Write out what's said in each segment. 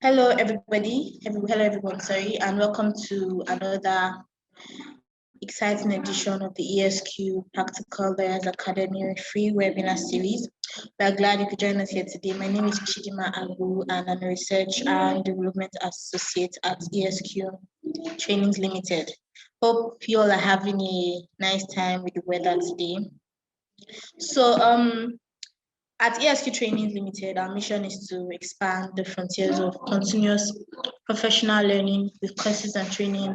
Hello, everybody. Hello, everyone. Sorry, and welcome to another exciting edition of the ESQ Practical Lawyers Academy free webinar series. We are glad you could join us here today. My name is Chidima Agu, and I'm a Research and Development Associate at ESQ Trainings Limited. Hope you all are having a nice time with the weather today. So, at ESQ Trainings Limited, our mission is to expand the frontiers of continuous professional learning with courses and training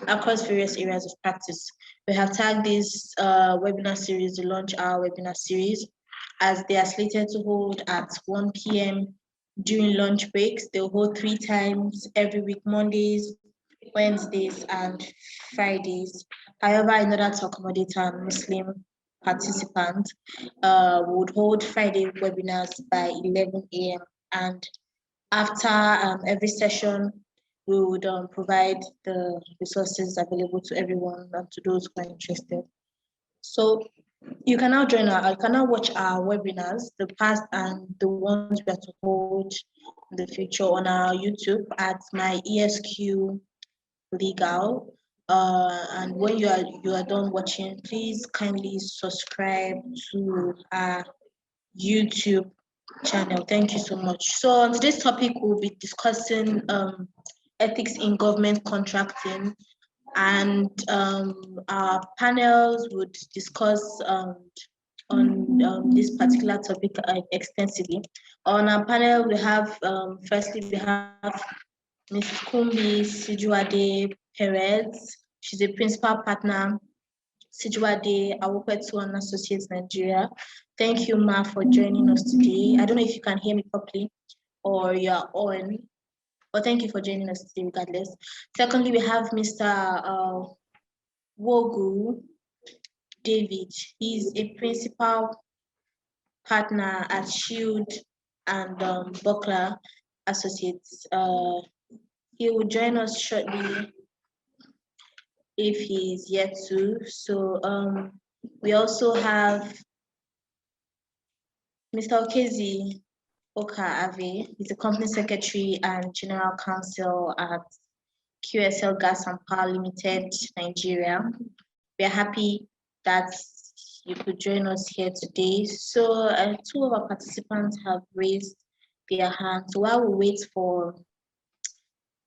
across various areas of practice. We have tagged this webinar series to launch our webinar series, as they are slated to hold at 1 p.m. during lunch breaks. They'll hold 3 times every week, Mondays, Wednesdays, and Fridays. However, in order to accommodate our Muslim participants, would hold Friday webinars by 11 a.m. and after every session, we would provide the resources available to everyone and to those who are interested. So you can now watch our webinars, the past and the ones we are to hold in the future, on our YouTube at my ESQ Legal. And when you are done watching, please kindly subscribe to our YouTube channel. Thank you so much. So on today's topic, we'll be discussing ethics in government contracting, and our panels would discuss on this particular topic extensively. On our panel, we have firstly we have Ms. Kumbi Sijuade Perez. She's a principal partner, Sijuade Awopetu and Associates Nigeria. Thank you, Ma, for joining us today. I don't know if you can hear me properly or you're on, but thank you for joining us today regardless. Secondly, we have Mr. Wogu David. He's a principal partner at Shield and Buckler Associates. He will join us shortly if he is yet to. So we also have Mr. Okezi Oka Ave. He's the company secretary and general counsel at QSL Gas and Power Limited, Nigeria. We are happy that you could join us here today. So 2 of our participants have raised their hands. So while we wait for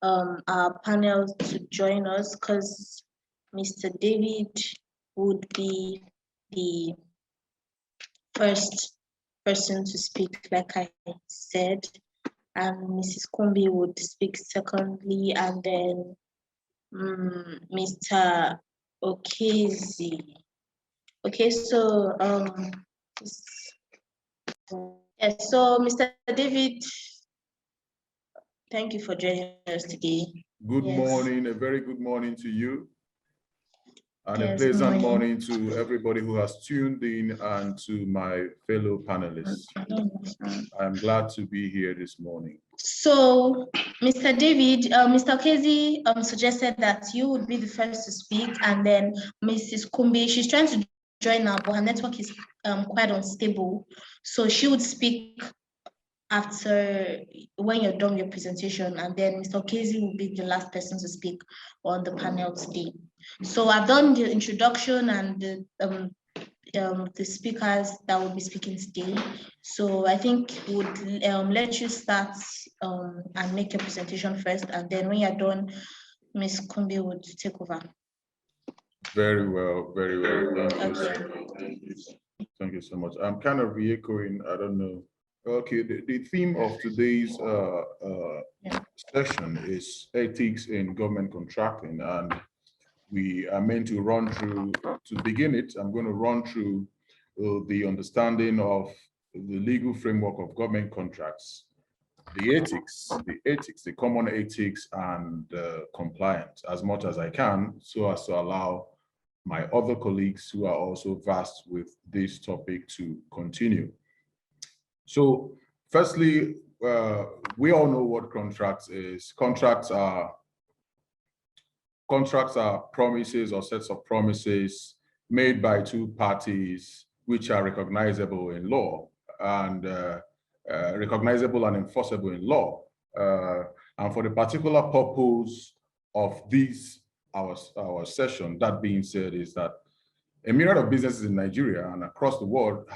our panel to join us, because Mr. David would be the first person to speak, like I said, and Mrs. Kumbi would speak secondly, and then Mr. Okezi. Okay, so yes, so Mr. David, thank you for joining us today. Good morning, a very good morning to you. And a pleasant morning to everybody who has tuned in and to my fellow panelists. I'm glad to be here this morning. So, Mr. David, Mr. Okezi suggested that you would be the first to speak, and then Mrs. Kumbi, she's trying to join now, but her network is quite unstable. So she would speak after, when you're done your presentation, and then Mr. Okezi will be the last person to speak on the panel today. So I've done the introduction and the speakers that will be speaking today. So I think we would let you start and make your presentation first, and then when you're done, Ms. Kumbi would take over. Very well, very well. Thank you so much. I'm kind of re-echoing, I don't know. Okay, the theme of today's session is ethics in government contracting, and we are meant to run through, to begin it, I'm going to run through the understanding of the legal framework of government contracts, the ethics, the common ethics and compliance as much as I can, so as to allow my other colleagues who are also vast with this topic to continue. So firstly, we all know what contracts is. Contracts are promises or sets of promises made by 2 parties which are recognizable in law and recognizable and enforceable in law. And for the particular purpose of this, our session, that being said, is that a myriad of businesses in Nigeria and across the world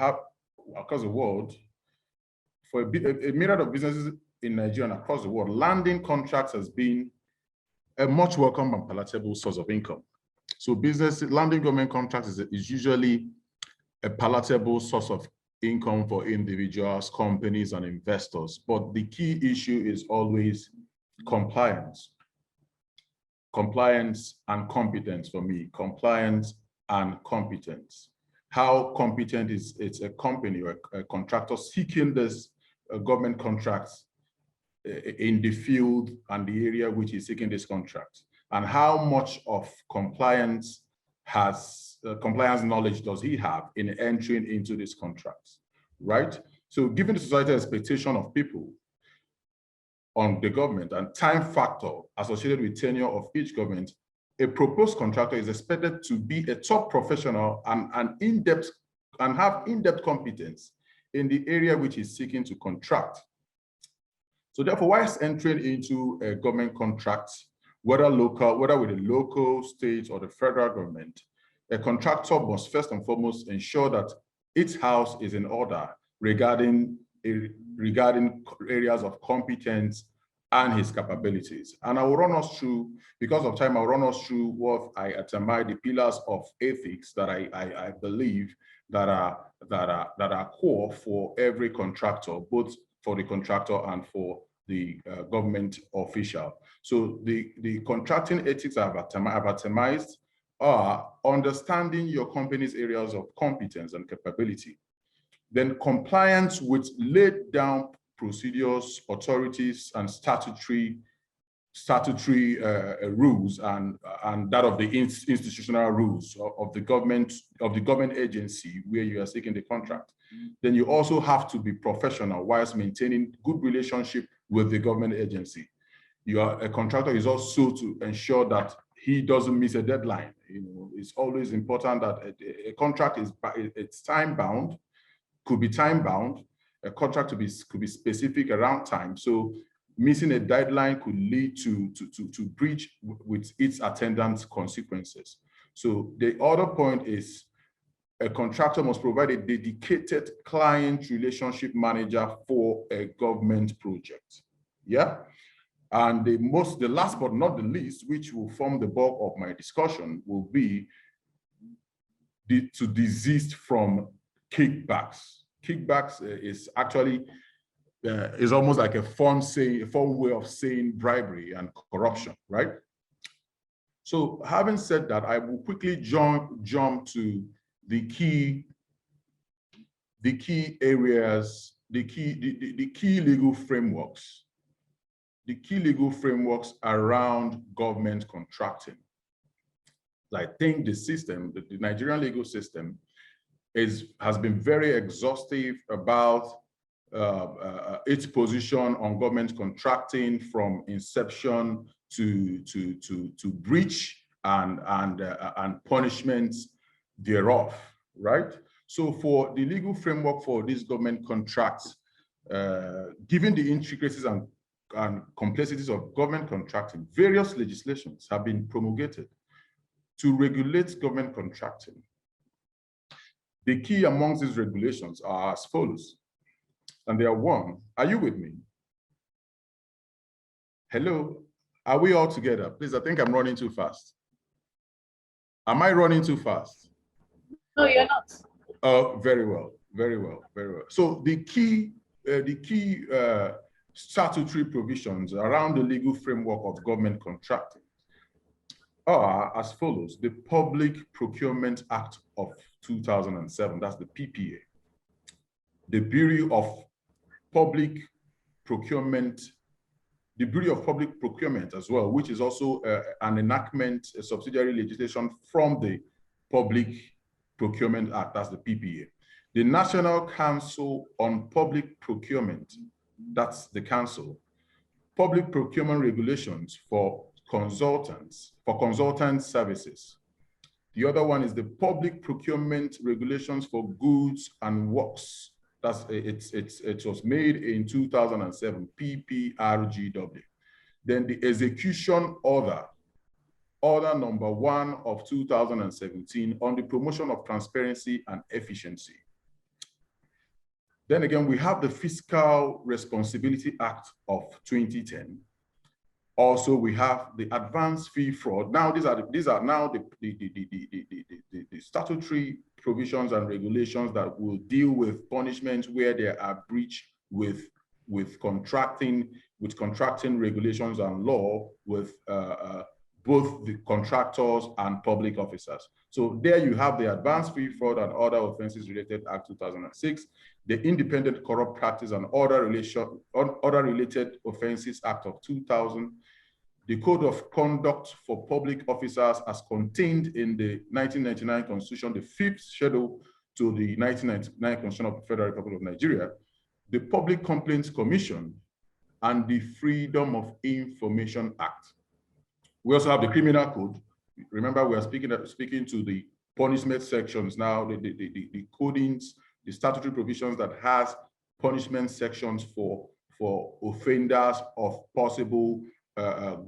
for a myriad of businesses in Nigeria and across the world, landing contracts has been a much welcome and palatable source of income. So landing government contracts is usually a palatable source of income for individuals, companies, and investors. But the key issue is always compliance. Compliance and competence for me. Compliance and competence. How competent is it's a company or a contractor seeking this government contracts in the field and the area which is seeking this contract, and how much of compliance knowledge does he have in entering into these contracts, right? So given the societal expectation of people on the government and time factor associated with tenure of each government, a proposed contractor is expected to be a top professional and have in-depth competence in the area which is seeking to contract. So therefore, whilst entering into a government contract, whether with the local, state, or the federal government, a contractor must first and foremost ensure that its house is in order regarding areas of competence and his capabilities. And I will run us through, because of time, I'll run us through what I term the pillars of ethics that I believe that are core for every contractor, both for the contractor and for the government official. So the contracting ethics I've itemized are understanding your company's areas of competence and capability, then compliance with laid down procedures, authorities, and statutory rules and that of the institutional rules of the government agency where you are seeking the contract. Then you also have to be professional whilst maintaining good relationship with the government agency. A contractor is also to ensure that he doesn't miss a deadline. It's always important that a contract it's time bound, could be time bound. A contract could be specific around time. So missing a deadline could lead to breach with its attendant consequences. So the other point is a contractor must provide a dedicated client relationship manager for a government project. Yeah. And the last but not the least, which will form the bulk of my discussion, will be to desist from kickbacks. Kickbacks is actually is almost like a fun way of saying bribery and corruption, right? So having said that, I will quickly jump to the key areas, the key legal frameworks. The key legal frameworks around government contracting. I think the Nigerian legal system has been very exhaustive about its position on government contracting from inception to breach and punishments thereof, right? So for the legal framework for these government contracts, given the intricacies and complexities of government contracting, various legislations have been promulgated to regulate government contracting. The key amongst these regulations are as follows, and they are one. Are you with me? Hello, are we all together? Please, I think I'm running too fast. Am I running too fast? No, you're not. Oh, very well, very well, very well. So the key statutory provisions around the legal framework of government contracting are as follows: the Public Procurement Act of 2007, that's the PPA, the Bureau of Public Procurement, as well, which is also an enactment, a subsidiary legislation from the Public Procurement Act, that's the PPA. The National Council on Public Procurement, that's the council. Public procurement regulations for consultant services. The other one is the Public Procurement Regulations for Goods and Works. It was made in 2007, PPRGW. Then the execution order number 1 of 2017 on the promotion of transparency and efficiency. Then again, we have the Fiscal Responsibility Act of 2010. Also, we have the advance fee fraud. Now, these are now the statutory provisions and regulations that will deal with punishments where there are breach with contracting regulations and law with both the contractors and public officers. So there you have the advance fee fraud and other offenses related Act 2006, the Independent Corrupt Practice and other related offenses Act of 2000, the Code of Conduct for Public Officers as contained in the 1999 Constitution, the 5th schedule to the 1999 Constitution of the Federal Republic of Nigeria, the Public Complaints Commission, and the Freedom of Information Act. We also have the Criminal Code. Remember, we are speaking to the punishment sections now, the codings, the statutory provisions that has punishment sections for offenders of possible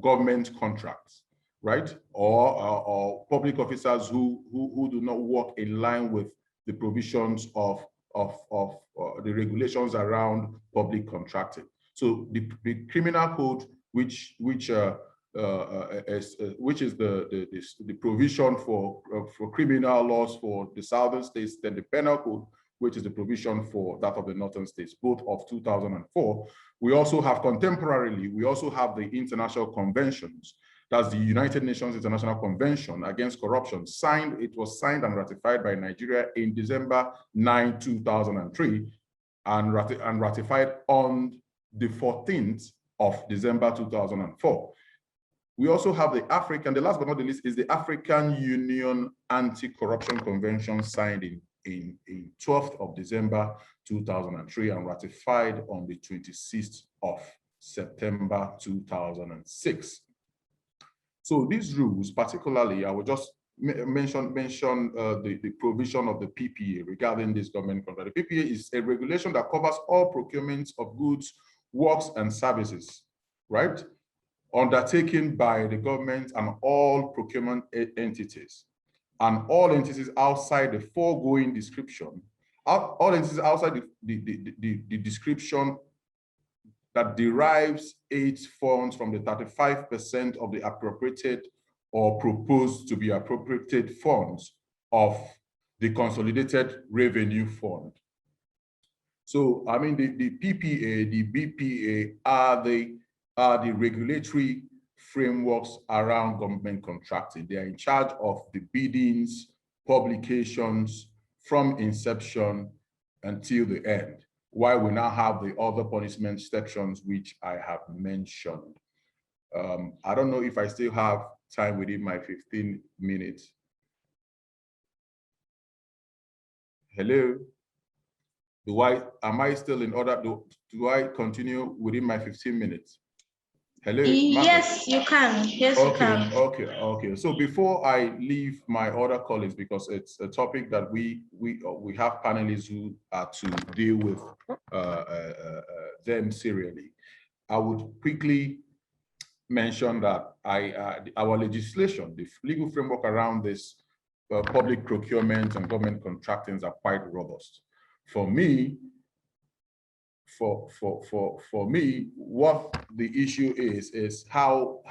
government contracts, right? Or public officers who do not work in line with the provisions of the regulations around public contracting. So the criminal code, which is the provision for criminal laws for the southern states, then the penal code, which is the provision for that of the northern states, both of 2004. We also have contemporarily, we also have the international conventions. That's the United Nations International Convention Against Corruption. It was signed and ratified by Nigeria in December 9, 2003, and ratified on the 14th of December 2004. We also have the last but not the least is the African Union Anti-Corruption Convention signed in 12th of December 2003 and ratified on the 26th of September 2006. So these rules, particularly, I will just mention the provision of the PPA regarding this government contract. The PPA is a regulation that covers all procurements of goods, works, and services, right, undertaken by the government and all procurement entities, and all entities outside the foregoing description, all entities outside the description that derives aid funds from the 35% of the appropriated or proposed to be appropriated funds of the Consolidated Revenue Fund. So, I mean, the PPA, the BPA are the regulatory frameworks around government contracting. They are in charge of the biddings, publications from inception until the end, while we now have the other punishment sections which I have mentioned. I don't know if I still have time within my 15 minutes. Hello? Am I still in order? Do I continue within my 15 minutes? Hello? Yes, you can. Yes, okay, you can. Okay. So before I leave my other colleagues, because it's a topic that we have panelists who are to deal with them serially, I would quickly mention that our legislation, the legal framework around this public procurement and government contracting are quite robust. For me, what the issue is how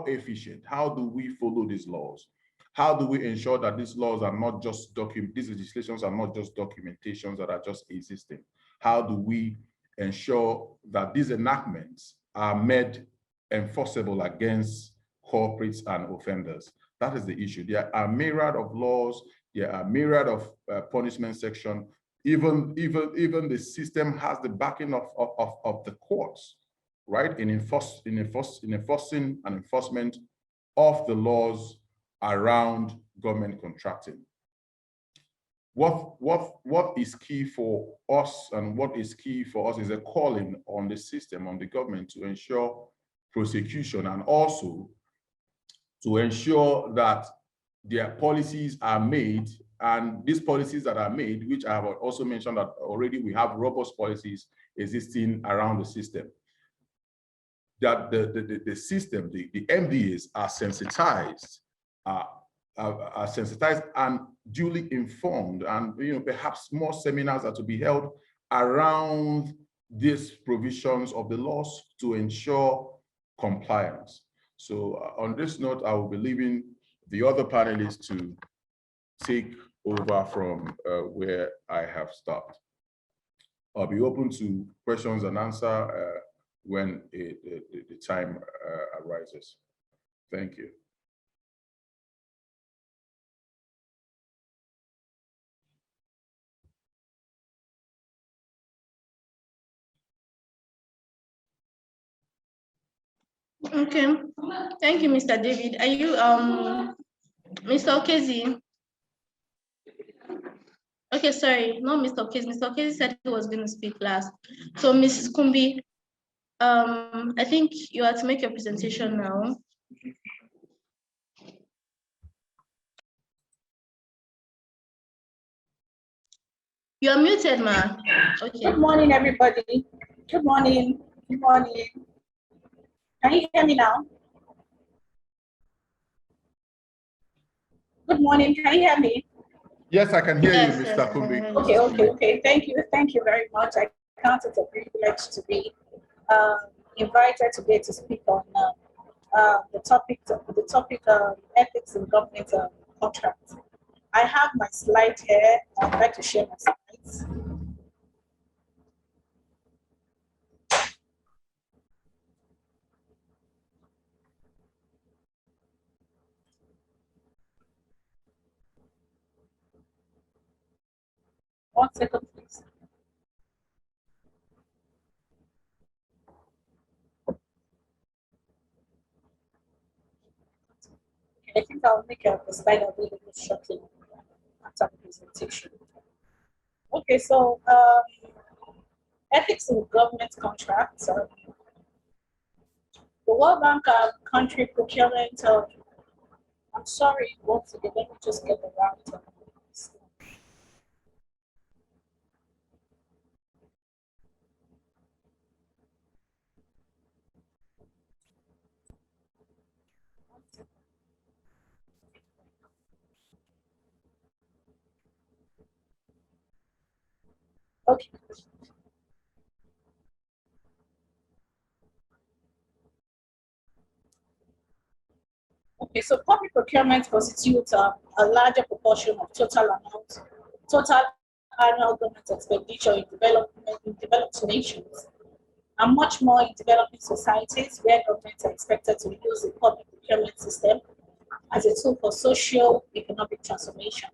efficient, how do we follow these laws? How do we ensure that these laws are not just these legislations are not just documentations that are just existing? How do we ensure that these enactments are made enforceable against corporates and offenders? That is the issue. There are myriad of laws, there are myriad of punishment section. Even the system has the backing of the courts, right? In enforcing and enforcement of the laws around government contracting. What is key for us, and what is key for us is a calling on the system, on the government, to ensure prosecution, and also to ensure that their policies are made, and these policies that are made, which I have also mentioned that already we have robust policies existing around the system. that the system, the MDAs are sensitized, are sensitized and duly informed, and perhaps more seminars are to be held around these provisions of the laws to ensure compliance. So on this note, I will be leaving the other panelists to take over from where I have stopped. I'll be open to questions and answer when the time arises. Thank you. Okay, thank you, Mr. David. Are you Mr. Okezi? Okay, sorry, not Mr. Okezi. Mr. Okezi said he was going to speak last. So, Mrs. Kumbi, I think you have to make your presentation now. You're muted, ma. Okay. Good morning, everybody. Good morning. Good morning. Can you hear me now? Good morning. Can you hear me? Yes, I can hear Yes, you, yes, Mr. Kumbi. Okay. Thank you very much. I count it a privilege to be invited today to speak on the topic ethics in government contracts. I have my slide here. I'd like to share my slides. One second, please. I think I'll make the slide available shortly after the presentation. Okay, so ethics in government contracts. The World Bank country procurement. I'm sorry, once again, let me just get around to this. Okay. Okay, so public procurement constitutes a larger proportion of total annual government expenditure in developed nations, and much more in developing societies where governments are expected to use the public procurement system as a tool for socio-economic transformation.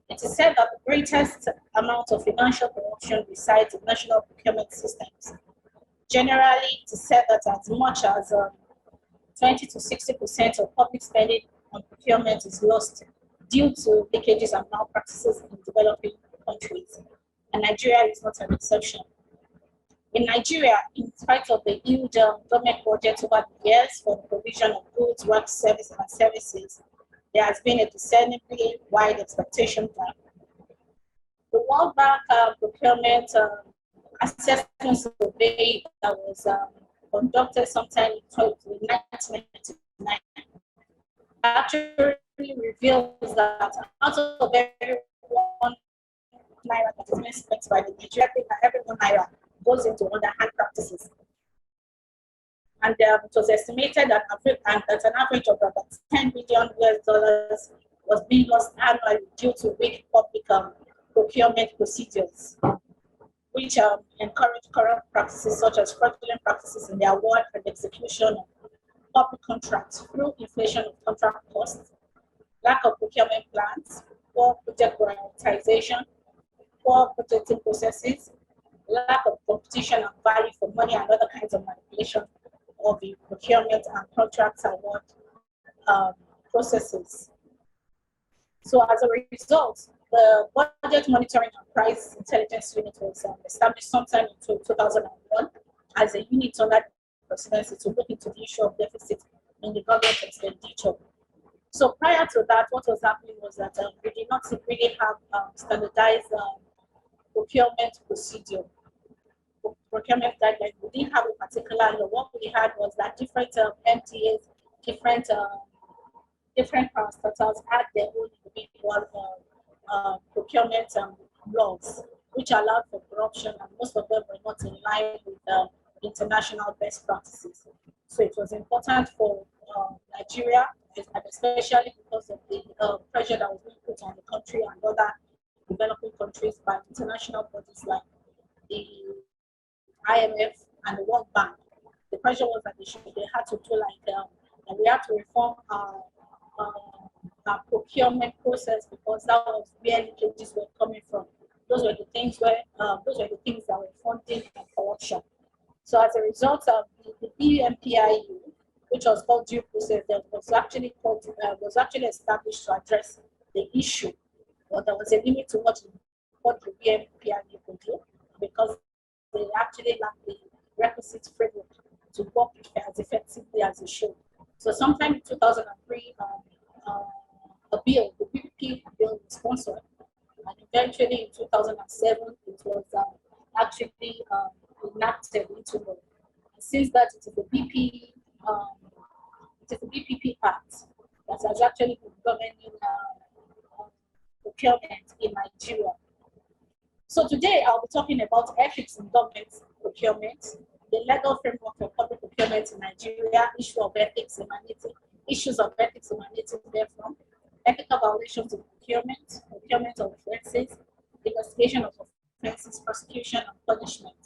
It is said that the greatest amount of financial corruption resides in national procurement systems. Generally, it is said that as much as 20 to 60% of public spending on procurement is lost due to leakages and malpractices in developing countries. And Nigeria is not an exception. In Nigeria, in spite of the huge government budget over the years for the provision of goods, work, services, and services, there has been a discernibly wide expectation gap. The World Bank procurement assessment survey that was conducted sometime in 1999 actually reveals that out of every 1 naira that is being spent by the Nigerian, every 1 naira goes into underhand practices. And it was estimated that an average of about $10 billion was being lost annually due to weak public procurement procedures, which encourage corrupt practices such as fraudulent practices in the award and execution of public contracts through inflation of contract costs, lack of procurement plans, poor project prioritization, poor budgeting processes, lack of competition and value for money, and other kinds of manipulation of the procurement and contracts award processes. So as a result, the Budget Monitoring and Price Intelligence Unit was established sometime in 2001 as a unit under the presidency to look into the issue of deficit in the government expenditure. So prior to that, what was happening was that we did not really have standardized procurement procedure. procurement guidelines, we didn't have a particular law. What we had was that different MTAs, different parastatals had their own individual procurement laws, which allowed for corruption, and most of them were not in line with international best practices. So it was important for Nigeria, and especially because of the pressure that was being put on the country and other developing countries by international bodies like the IMF and the World Bank. The pressure was that they had to do and we had to reform our procurement process, because that was where leakages were coming from. Those were the things that were funding and corruption. So as a result of the BMPIU, which was called due process, that was actually established to address the issue, but there was a limit to what the BMPIU could do, because they actually lacked the requisite framework to work as effectively as it should. So sometime in 2003, the BPP bill was sponsored, and eventually in 2007, it was actually enacted into law. And since that, it is the BPP Act that has actually been governing procurement in Nigeria. So today I'll be talking about ethics in government procurement, the legal framework for public procurement in Nigeria, issues of ethics emanating therefrom, ethical violations of procurement of offences, investigation of offences, prosecution and punishment.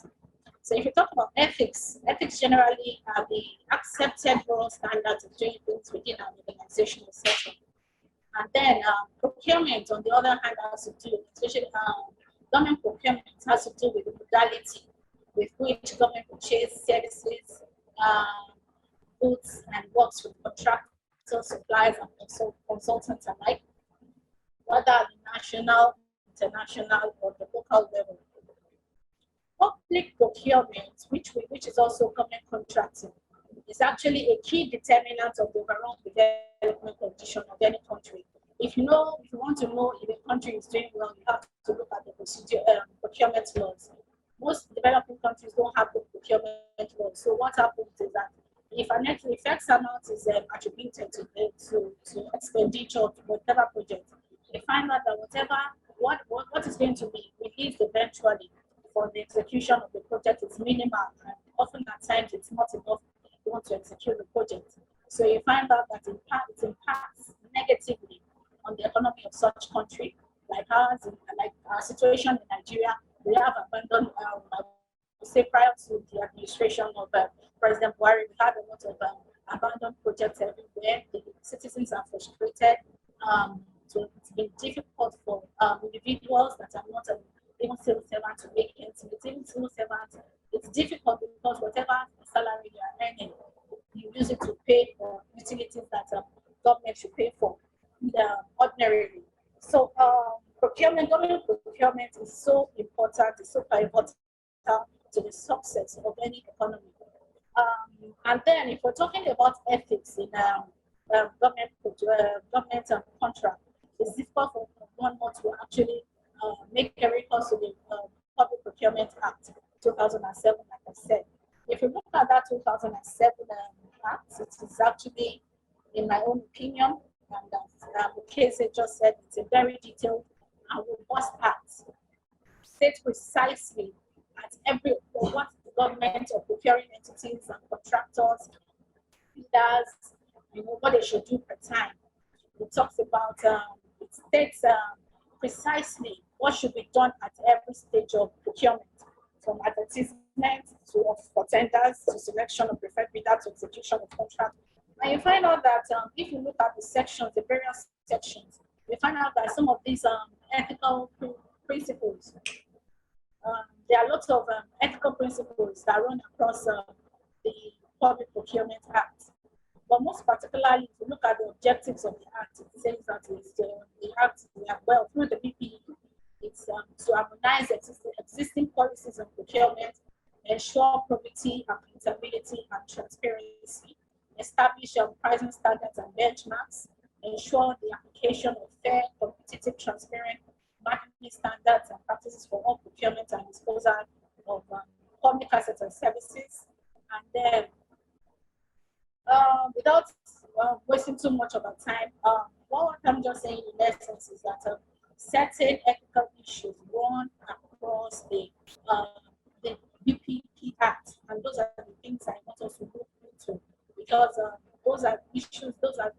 So if you talk about ethics generally are the accepted moral standards of doing things within an organizational setting. And then procurement, on the other hand, has to do, especially government procurement, has to do with the modality with which government purchases services, goods, and works with contractors, suppliers, and consultants alike, whether at the national, international, or the local level. Public procurement, which is also government contracting, is actually a key determinant of the overall development condition of any country. If you want to know if a country is doing well, you have to look at the procurement laws. Most developing countries don't have good procurement laws. So what happens is that if an X amount is attributed to expenditure to whatever project, they find out that what is going to be released eventually for the execution of the project is minimal, and often at times it's not enough you want to execute the project. So you find out that it impacts negatively on the economy of such country, like ours, like our situation in Nigeria. We have abandoned, say prior to the administration of President Buhari, we had a lot of abandoned projects everywhere. The citizens are frustrated. So it's been difficult for individuals that are not even civil servants to make ends meet. Even civil servants, it's difficult because whatever salary you are earning, you use it to pay for utilities that government should pay for ordinarily. So government procurement is so important, it's so pivotal to the success of any economy. And then if we're talking about ethics in government contract, it's difficult for one more to actually make a recourse to the Public Procurement Act 2007, like I said. If you look at that 2007 Act, it is actually, in my own opinion, and the case it just said, it's a very detailed and robust act. States precisely at what the government or procuring entities and contractors does, what they should do per time. It talks about, it states precisely what should be done at every stage of procurement, from advertisement for tenders to selection of preferred bidder to execution of contract. And you find out that if you look at the sections, the various sections, you find out that some of these ethical principles, there are lots of ethical principles that run across the Public Procurement Act. But most particularly, if you look at the objectives of the Act, it says that the Act, through the BPE, it's to harmonize existing policies on procurement, ensure probity, accountability, and transparency, establish pricing standards and benchmarks, ensure the application of fair, competitive, transparent marketing standards and practices for all procurement and disposal of public assets and services. And then, without wasting too much of our time, what I'm just saying in essence is that certain ethical issues run across the BPP Act, and those are the things I want us to look into, because those are issues, those are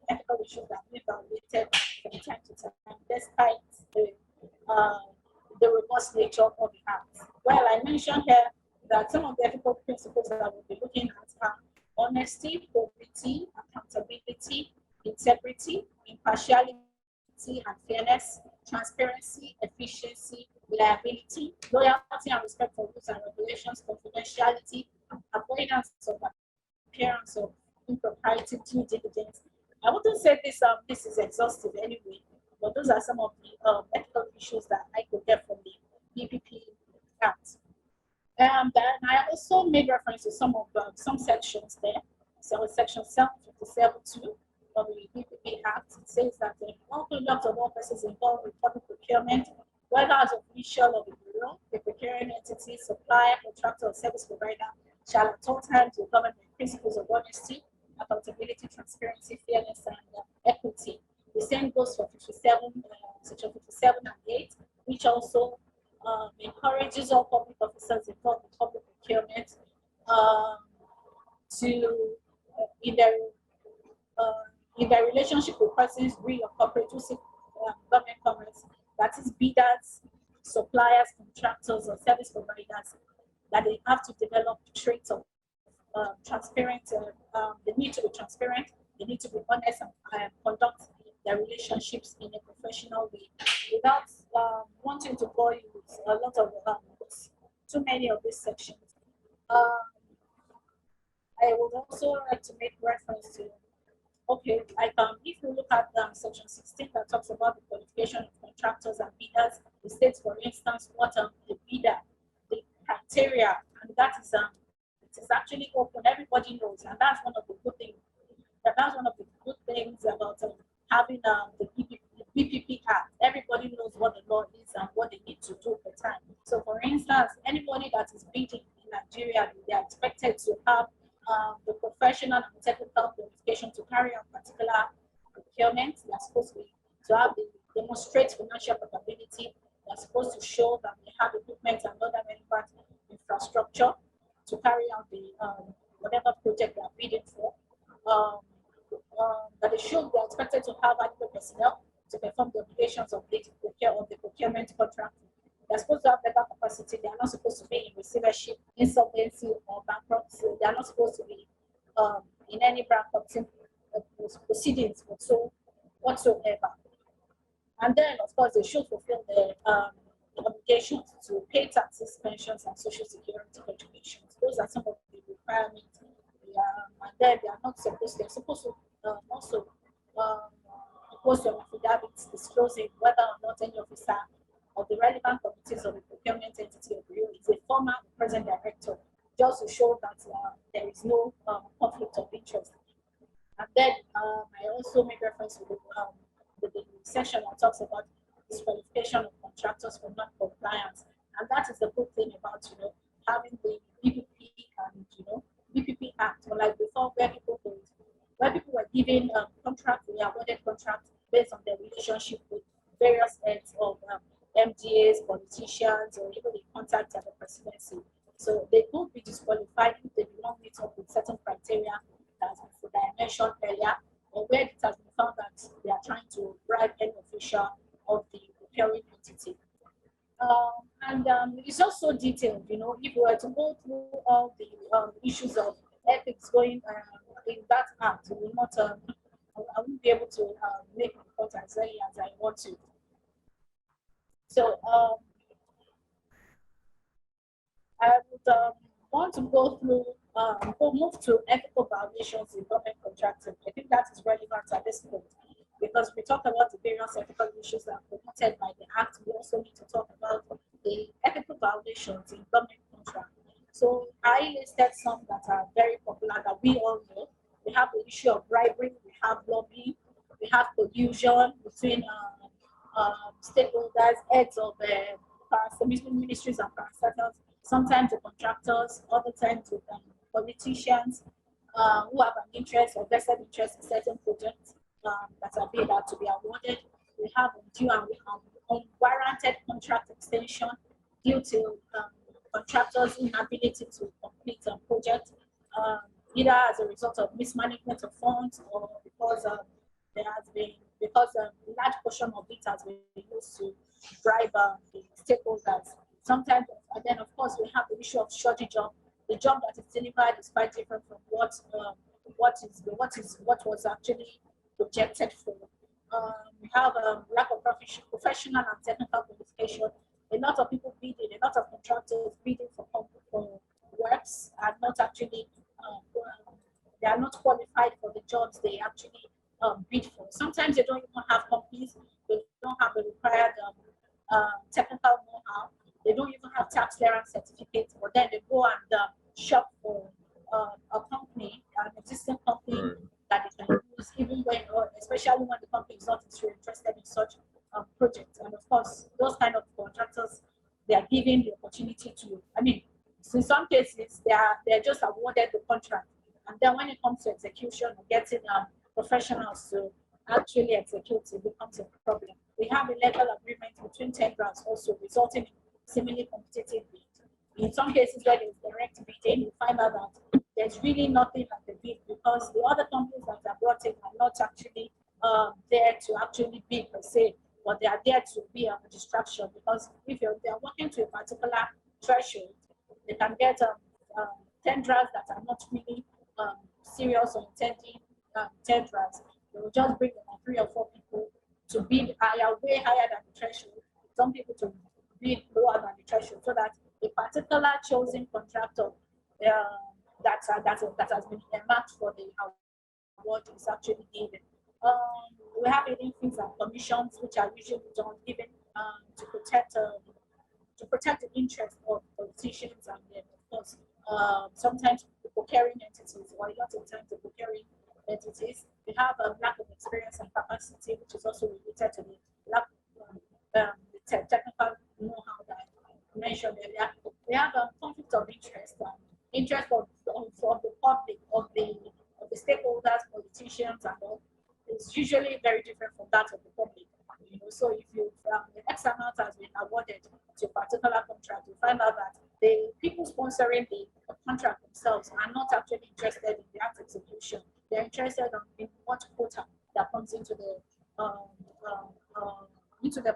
ethical issues that we evaluated from time to time, despite the robust nature of the Act. Well, I mentioned here that some of the ethical principles that we'll be looking at are honesty, probity, accountability, integrity, impartiality and fairness, transparency, efficiency, reliability, loyalty and respect for rules and regulations, confidentiality, avoidance of appearance of impropriety, due diligence. I wouldn't say this is exhaustive anyway, but those are some of the ethical issues that I could get from the BPP Act. Then I also made reference to some of some sections there. So section 757.2 of the BPP Act, it says that all conduct of all persons involved with public procurement, whether as official of the bureau, the procuring entity, supplier, contractor, or service provider, shall at all times govern the principles of honesty, accountability, transparency, fairness, and equity. The same goes for 57, section 57 and 8, which also encourages all public officers involved in public procurement to, in their relationship with persons, real or corporate, who seek government commerce, that is bidders, suppliers, contractors, or service providers, that they have to develop traits of transparent, they need to be transparent, they need to be honest and conduct their relationships in a professional way, without wanting to bore you with a lot of too many of these sections. I would also like to make reference to, okay, like if you look at section 16 that talks about the qualification of contractors and bidders, it states, for instance, what the bidder, the criteria, and that is it is actually open, everybody knows, and that's one of the good things. That's one of the good things about having the BPP Act. Everybody knows what the law is and what they need to do per time. So, for instance, anybody that is bidding in Nigeria, they are expected to have the professional and technical qualification to carry out particular procurement. They are supposed to have the demonstrate financial capability. They are supposed to show that they have equipment and other relevant infrastructure to carry out the whatever project they are bidding for. That they should be expected to have adequate personnel to perform the obligations of the procurement contract. They're supposed to have better capacity. They are not supposed to be in receivership, insolvency, or bankruptcy. They are not supposed to be in any bankruptcy proceedings whatsoever. And then, of course, they should fulfill the obligations to pay taxes, pensions, and social security contributions. Those are some of the requirements. And then they are not supposed. They're supposed to also post an affidavit disclosing whether or not any officer of the relevant committees of the procurement entity of the bureau is a former present director, just to show that there is no conflict of interest. And then I also make reference to the section that talks about disqualification of contractors for non-compliance, and that is the good thing about having the BPP and BPP Act, or like before, where people were given contract, they awarded contracts based on their relationship with various heads of MDAs, politicians, or even the contact at the presidency. So they could be disqualified if they do not meet up with certain criteria that I mentioned earlier, or where it has been found that they are trying to bribe any official of the procuring entity. And it's also detailed, if we were to go through all the issues of ethics going in that act, we will not, I won't be able to make the point as early as I want to. So I would want to go through, move to ethical violations in government contracting. I think that is relevant at this point, because we talk about the various ethical issues that are promoted by the Act. We also need to talk about the ethical violations in government contract. So I listed some that are very popular that we all know. We have the issue of bribery, we have lobbying, we have collusion between stakeholders, heads of ministries and parastatals, sometimes the contractors, other times with politicians who have an interest or vested interest in certain projects that are being about to be awarded. We have undue and unwarranted contract extension due to contractors' inability to complete a project, either as a result of mismanagement of funds or because there has been a large portion of it has been used to bribe the stakeholders. Sometimes, and then of course we have the issue of shoddy job. The job that is delivered is quite different from what was actually projected for. We have lack of professional and technical qualification. A lot of people bidding, a lot of contractors bidding for works are not actually they are not qualified for the jobs they actually bid for. Sometimes they don't even have companies, they don't have the required technical know-how, they don't even have tax clearance certificates, but then they go and shop for a company, an existing company that they can use, even when, especially when the company is not interested in such projects. And of course, those kind of contractors, they are given the opportunity to, I mean, in some cases, they're just awarded the contract. And then when it comes to execution, getting professionals to actually execute, it becomes a problem. We have a legal agreement between tenders also resulting in similarly competitive bid. In some cases where there's direct bidding, you find out that there's really nothing like the bid because the other companies that are brought in are not actually there to actually bid per se, but they are there to be a distraction because if they're working to a particular threshold, they can get tenders that are not really serious or intending tenders. They will just bring about 3 or 4 people to bid higher, way higher than the threshold. Some people to bid lower than the threshold, so that a particular chosen contractor that has been earmarked for the award is actually given. We have hidden fees and commissions, which are usually done given to protect the interest of politicians and then of course sometimes the procuring entities or a lot of times the procuring entities. We have a lack of experience and capacity, which is also related to the lack of the technical know-how that I mentioned earlier. We have a conflict of interest, interest of the public, of the stakeholders, politicians, and all. It's usually very different from that of the public. So if the X amount has been awarded to a particular contract, you find out that the people sponsoring the contract themselves are not actually interested in the act execution. They're interested in what quota that comes into the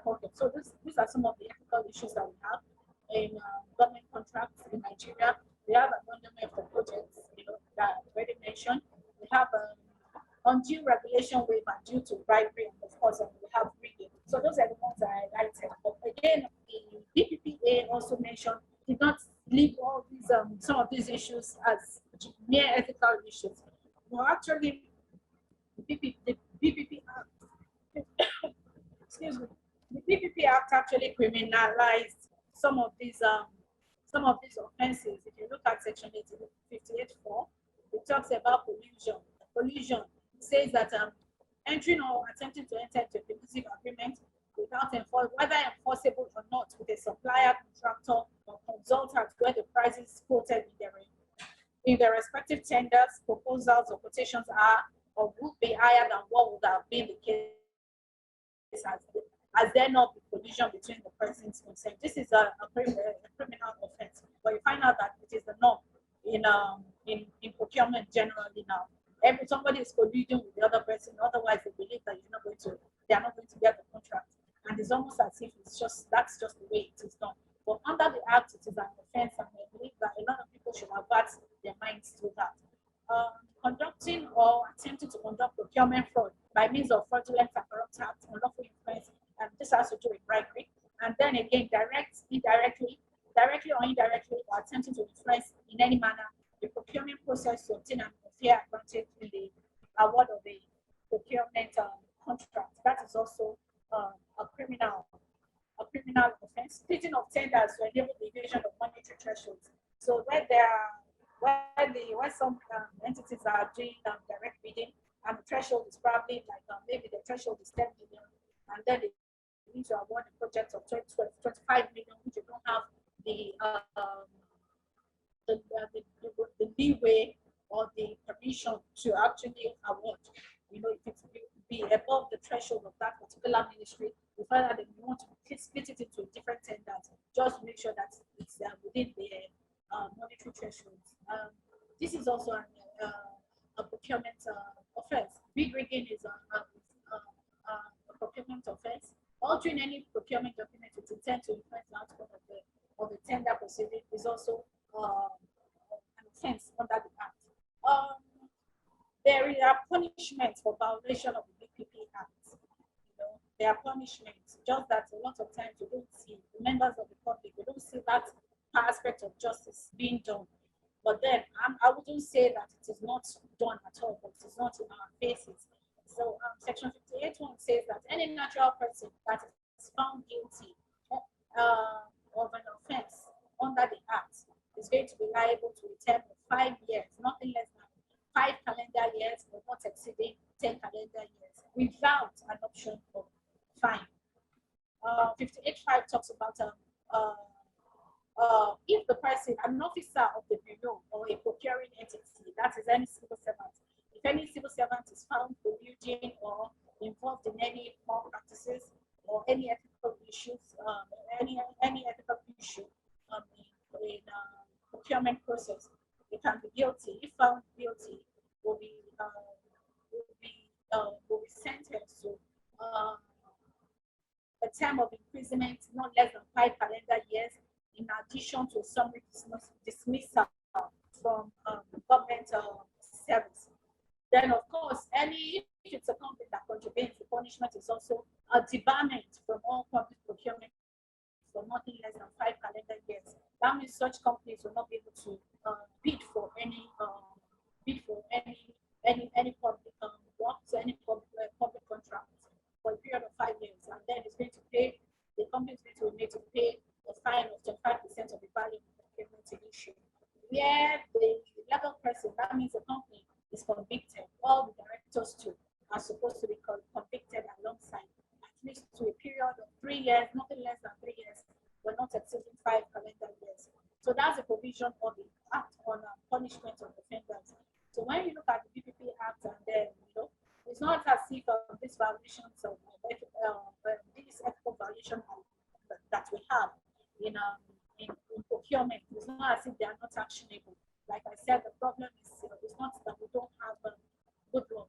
pocket. So these are some of the ethical issues that we have in government contracts in Nigeria. We have abandonment of projects, that I already mentioned. We have undue regulation waiver due to bribery, and of course, we have rigging. So those are the ones that I highlighted. But again, the DPPA also mentioned did not leave all these some of these issues as mere ethical issues. Well, actually, the PPP Act, excuse me, the PPP Act actually criminalized some of these offenses. If you look at Section 58.4, it talks about collusion. Collusion says that entering or attempting to enter into a collusive agreement without whether enforceable or not with a supplier, contractor, or consultant where the prices quoted in their respective tenders, proposals, or quotations are or would be higher than what would have been the case as there not be collusion between the persons concerned. This is a criminal offense, but you find out that it is the norm in procurement generally now. Every somebody is colluding with the other person, otherwise they believe that they are not going to get the contract. And it's almost as if that's just the way it is done. But under the act, it is an offense, and I believe that a lot of people should avert their minds to that. Conducting or attempting to conduct procurement fraud by means of fraudulent and corrupt acts, unlawful influence, and this has to do with bribery. And then again, directly or indirectly, or attempting to influence in any manner the procurement process to obtain an unfair advantage in the award of a procurement contract. That is also a criminal offense. Splitting of tenders to enable the evasion of monetary thresholds. So where some entities are doing direct bidding, and the threshold is probably like maybe the threshold is 10 million, and then they need to award a project of 25 million, which you don't have the leeway or the permission to actually award. If it's be above the threshold of that particular ministry, we find out that we want to split it into different tenders, just to make sure that it's within the monetary thresholds. This is also a procurement offense. Bid rigging is a procurement offense. Altering any procurement document with intent to influence the outcome of the tender proceeding is also an offense under the Act. There are punishments for violation of the BPP Act. There are punishments, just that a lot of times we don't see, the members of the public, we don't see that aspect of justice being done. But then I wouldn't say that it is not done at all, but it is not in our faces. So Section 58.1 says that any natural person that is found guilty of an offense under the Act is going to be liable to a term of 5 years, nothing less than 5 calendar years, but not exceeding 10 calendar years, without an option of fine. 58.5 talks about if the person, an officer of the bureau or a procuring entity, that is any civil servant, if any civil servant is found colluding or involved in any malpractices or any ethical issues, any ethical issue in procurement process, they can be guilty. If found guilty, will be sentenced to a term of imprisonment not less than 5 calendar years, in addition to summary dismissal from government service. Then, of course, if it's a company that contravenes, the punishment is also a debarment from all public procurement for nothing less than 5 calendar years. That means such companies will not be able to bid for any public work, so any public contracts for a period of 5 years, and then it's going to pay, the company is going to need to pay a fine of 25% of the value of the procurement issue. Where the legal person, that means the company, is convicted, all the directors too are supposed to be convicted alongside, at least to a period of 3 years, nothing less than 3 years, but not exceeding 5 calendar years. So that's a provision of the Act on punishment of offenders. So when you look at the BPP Act, and then it's not as if these violations of these ethical violations that we have in procurement, it's not as if they are not actionable. Like I said, the problem is it's not that we don't have good law.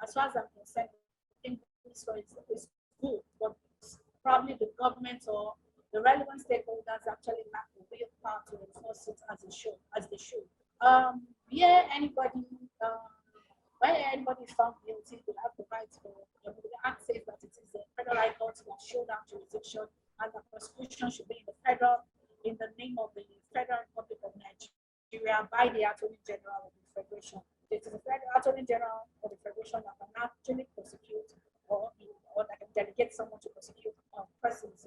As far as I'm concerned, I think this law is good, but probably the government or the relevant stakeholders actually lack the real power to enforce it as they should. Where anybody is found guilty, they have the right for the Act says that it is the federal high court that show down jurisdiction, and the prosecution should be in the name of the Federal Republic of Nigeria by the Attorney General of the Federation. It is the Federal Attorney General of the Federation that can actually prosecute or that can delegate someone to prosecute persons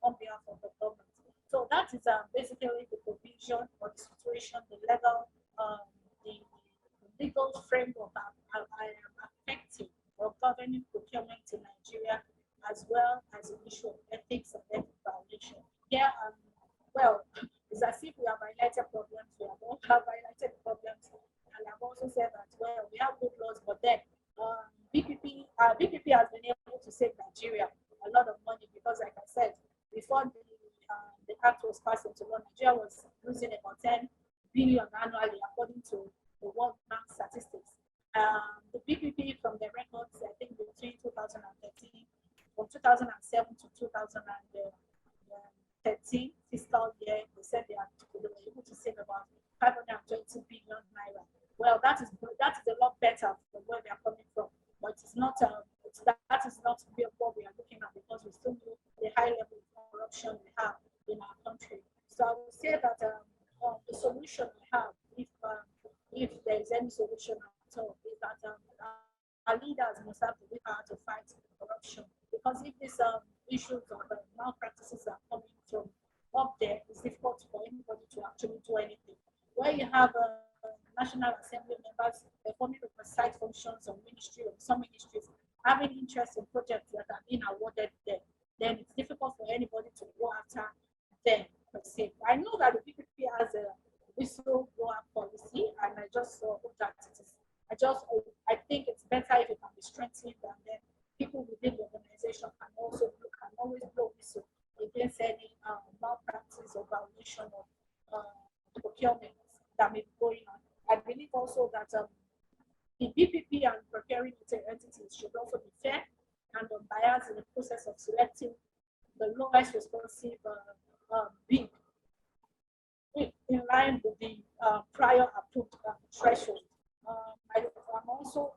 on behalf of the government. So that is basically the provision or the situation, the legal framework I am affecting or governing procurement in Nigeria, as well as the issue of ethics and ethics violation. Here, well, it's as if we have highlighted problems, we have all highlighted problems, and I've also said that, well, we have good laws, but then BPP has been able to save Nigeria a lot of money, because, like I said, before the Act was passed into law, Nigeria was losing about 10 billion annually, according to the World Bank statistics. The BPP, from the records, I think between 2013, from 2007 to 2013 fiscal year, they said they were able to save about 520 billion naira. Well, that is a lot better from where they are coming from, but it's not. That is not what we are looking at, because we still know the high level of corruption we have in our country. So I would say that the solution we have, if there is any solution at all, is that our leaders must have the power to fight corruption. Because if these issues of malpractices are coming from up there, it's difficult for anybody to actually do anything. Where you have National Assembly members performing oversight functions of some ministries, having interest in projects that are being awarded there, then it's difficult for anybody to go after them per se. I know that the BPP has whistleblower policy, and I just saw that it is. I think it's better if it can be strengthened, and then people within the organization can always blow whistle against any malpractice or violation of procurement that may be going on. I believe also that the BPP and procuring entities should also be fair and unbiased in the process of selecting the lowest responsive bid in line with the prior approved threshold. I'm also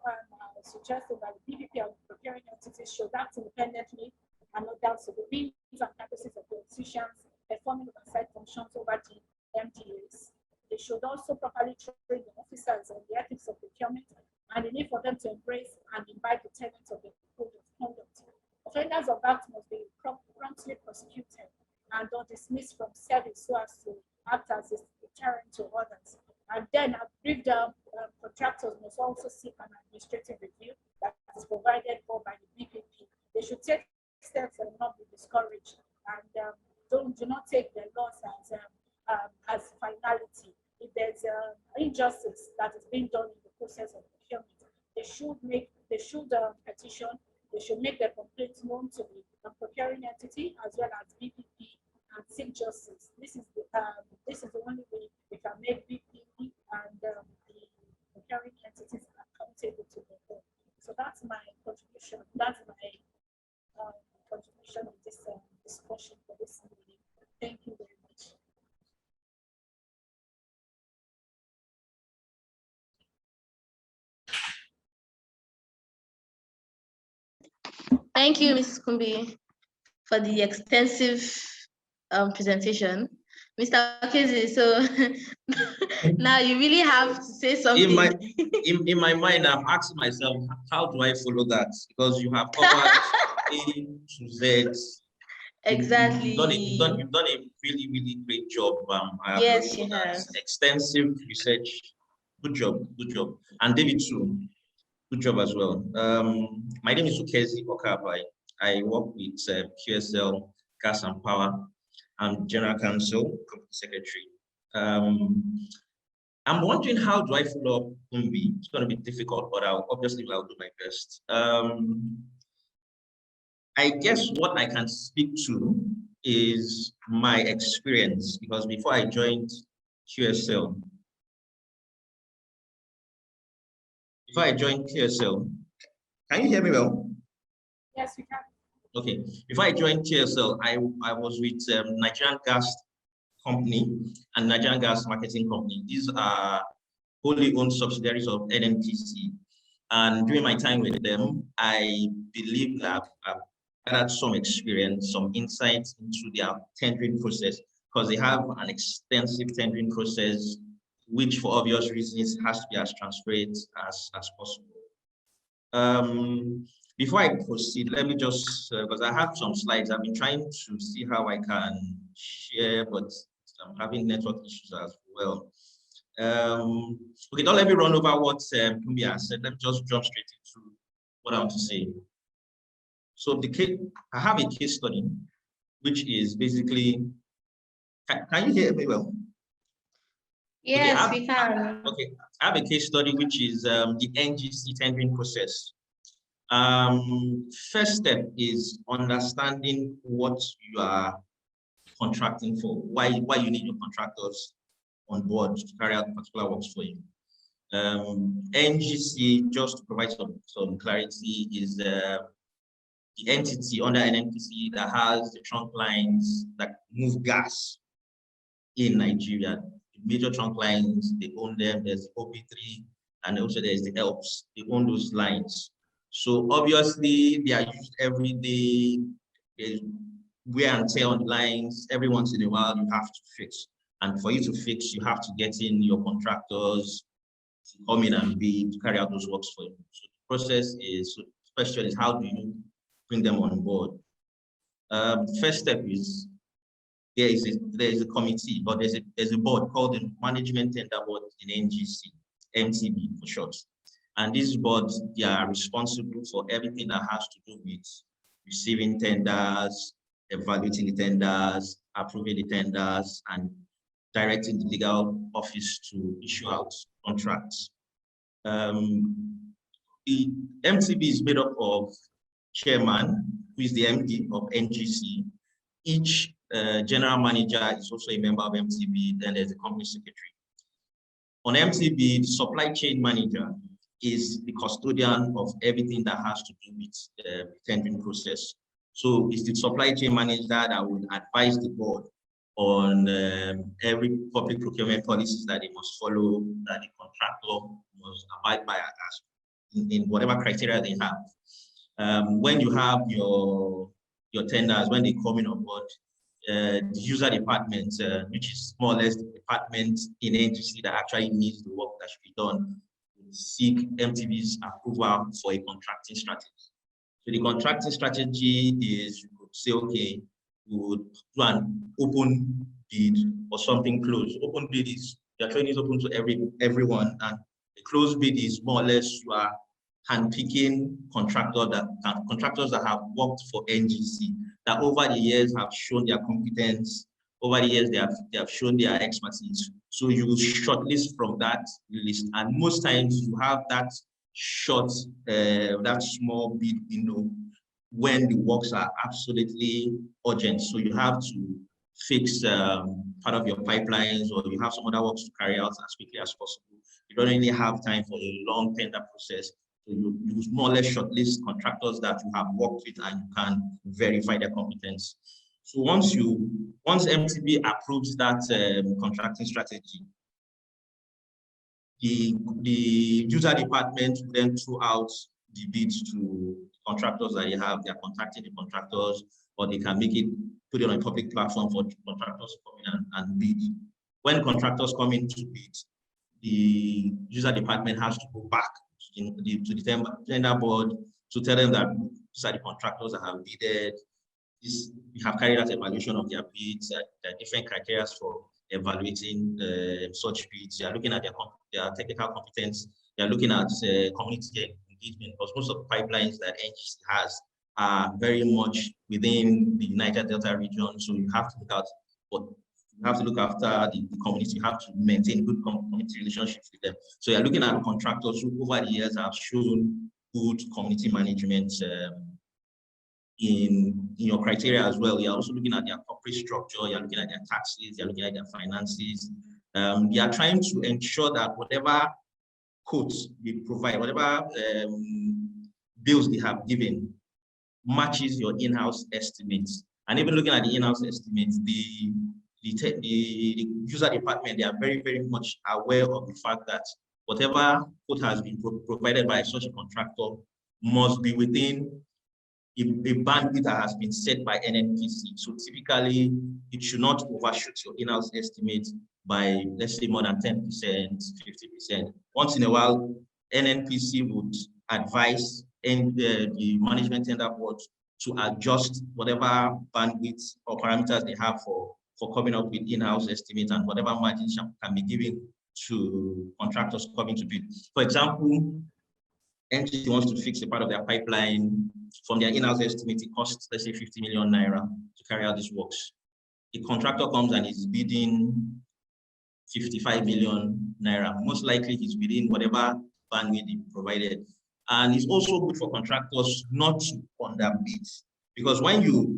suggesting that the BPP and procuring entities should act independently and not down to the needs and purposes of politicians performing oversight functions over the MDAs. They should also properly train the officers on the ethics of procurement and the need for them to embrace and imbibe the tenets of the code of conduct. Offenders of that must be promptly prosecuted and or dismissed from service so as to act as a deterrent to others. And then aggrieved contractors must also seek an administrative review that is provided for by the BPP. They should take steps and not be discouraged, and do not take their loss as finality. If there's injustice that is being done in the process of procurement, they should petition. They should make their complaints known to the procuring entity as well as BPP and seek justice. This is the only way we can make BPP and the procuring entities accountable to the law. So that's my contribution. That's my contribution in this discussion for this meeting. Thank you very much. Thank you, Mrs. Kumbi, for the extensive presentation. Mr. Okezi, so now you really have to say something. In my mind, I'm asking myself, how do I follow that? Because you have covered A to Z. Exactly. You've done a really, really great job. Yes, you have. Extensive research. Good job, good job. And David too, good job as well. My name is Okezi Okabai. I work with QSL Gas and Power. I'm General Counsel, Company Secretary. I'm wondering, how do I follow up Kumbi? It's going to be difficult, but I'll do my best. I guess what I can speak to is my experience, because before I joined QSL, can you hear me well? Yes, we can. Okay, before I joined QSL, I was with Nigerian Gas Company and Nigerian Gas Marketing Company. These are wholly owned subsidiaries of NNPC. And during my time with them, I believe that I've gathered some experience, some insights into their tendering process, because they have an extensive tendering process, which for obvious reasons has to be as transparent as possible. Before I proceed, let me just, because I have some slides, I've been trying to see how I can share, but I'm having network issues as well. Okay, don't let me run over what Kumbi has said. Let me just jump straight into what I want to say. So I have a case study, which is basically, can you hear me well? Yes, we can. Okay, I have a case study, which is the NGC tendering process. First step is understanding what you are contracting for, why you need your contractors on board to carry out particular works for you. NGC, just to provide some clarity, is the entity under NNPC that has the trunk lines that move gas in Nigeria. The major trunk lines, they own them. There's OP3, and also there's the ELPS. They own those lines. So obviously they are used every day. There's wear and tear on the lines. Every once in a while you have to fix. And for you to fix, you have to get in your contractors to come in and to carry out those works for you. So the process is, so the question is, how do you bring them on board? First step is, there is a committee, but there's a board called the Management Tender Board in NGC, MTB for short. And this board, they are responsible for everything that has to do with receiving tenders, evaluating the tenders, approving the tenders, and directing the legal office to issue out contracts. The MTB is made up of chairman, who is the MD of NGC. Each general manager is also a member of MTB. Then there's the company secretary. On MTB, the supply chain manager is the custodian of everything that has to do with the tendering process. So it's the supply chain manager that will advise the board on every public procurement policies that they must follow, that the contractor must abide by in whatever criteria they have. When you have your tenders, when they come in on board, the user department, which is more or less the department in NGC that actually needs the work that should be done, seek MTB's approval for a contracting strategy. So the contracting strategy is, you could say, okay, we would do an open bid or something closed. Open bid is, the training is open to everyone, and the closed bid is more or less you are handpicking contractors that have worked for NGC, that over the years have shown their competence, over the years they have shown their expertise. So you will shortlist from that list, and most times you have that short, that small bid window when the works are absolutely urgent. So you have to fix part of your pipelines, or you have some other works to carry out as quickly as possible. You don't really have time for a long tender process. So you more or less shortlist contractors that you have worked with and you can verify their competence. So once MTB approves that contracting strategy, the user department will then throw out the bids to contractors that they have. They are contacting the contractors, or they can put it on a public platform for contractors to come in and bid. When contractors come in to bid, the user department has to go back to the tender board to tell them that these are the contractors that have bidded. We have carried out evaluation of their bids. There are different criteria for evaluating such bids. They are looking at their technical competence. They are looking at community engagement, because most of the pipelines that NGC has are very much within the Niger Delta region. So you have to look out you have to look after the community. You have to maintain good community relationships with them. So you're looking at contractors who over the years have shown good community management in your criteria as well. You're also looking at their corporate structure. You're looking at their taxes. You're looking at their finances. You are trying to ensure that whatever quotes we provide, whatever bills they have given, matches your in-house estimates. And even looking at the in-house estimates, the user department, they are very, very much aware of the fact that whatever quote has been provided by such a contractor must be within a bandwidth that has been set by NNPC. So typically, it should not overshoot your in-house estimate by, let's say, more than 10%, 50%. Once in a while, NNPC would advise the management tender board to adjust whatever bandwidth or parameters they have for coming up with in-house estimates, and whatever margins can be given to contractors coming to bid. For example, NGC wants to fix a part of their pipeline. From their in-house estimate, it costs, let's say, 50 million naira to carry out these works. The contractor comes and is bidding 55 million naira. Most likely, he's within whatever bandwidth he provided. And it's also good for contractors not to underbid, because when you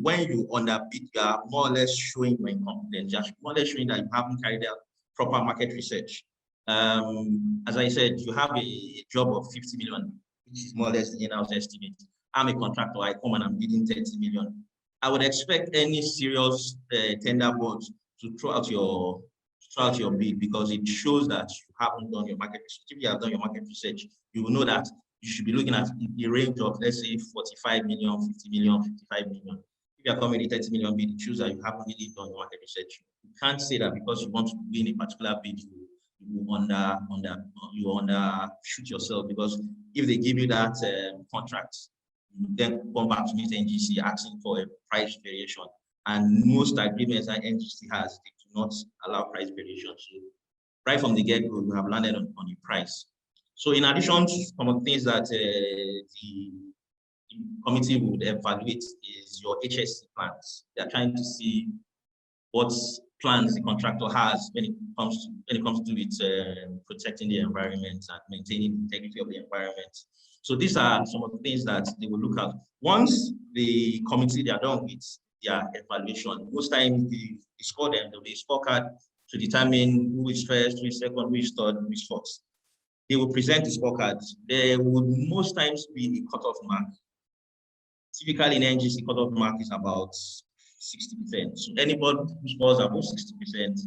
underbid, you are more or less showing your incompetence. You're more or less showing that you haven't carried out proper market research. As I said, you have a job of 50 million, which is more or less the in-house estimate. I'm a contractor, I come and I'm bidding 30 million. I would expect any serious tender board to throw out your bid, because it shows that you haven't done your market research. If you have done your market research, you will know that you should be looking at the range of, let's say, 45 million, 50 million, 55 million. If you are coming with 30 million bid, it shows that you haven't really done your market research. You can't say that because you want to win a particular bid, you undershoot yourself, because if they give you that contract, you then come back to meet NGC asking for a price variation. And most agreements that NGC has, they do not allow price variation. So right from the get-go, you have landed on the price. So in addition to some of the things that the committee would evaluate is your HSC plans. They are trying to see what plans the contractor has when it comes to its protecting the environment and maintaining the integrity of the environment. So these are some of the things that they will look at. Once the committee they are done with their evaluation, most times they score them, there will be a scorecard to determine who is first, who is second, who is third, who is fourth. They will present the scorecards. There would most times be a cutoff mark. Typically in NGC, cutoff mark is about 60%. So anybody who scores above 60% sails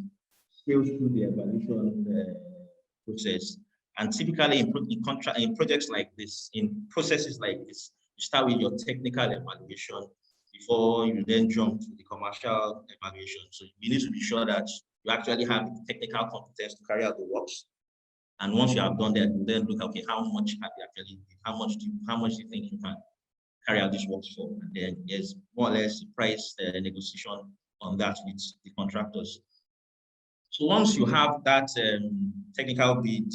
through the evaluation process. And typically in projects like this, in processes like this, you start with your technical evaluation before you then jump to the commercial evaluation. So you need to be sure that you actually have the technical competence to carry out the works. And once you have done that, you then look, okay, how much have you actually, how much do you think you can carry out this works for? And then there's more or less price negotiation on that with the contractors. So once you have that technical bid,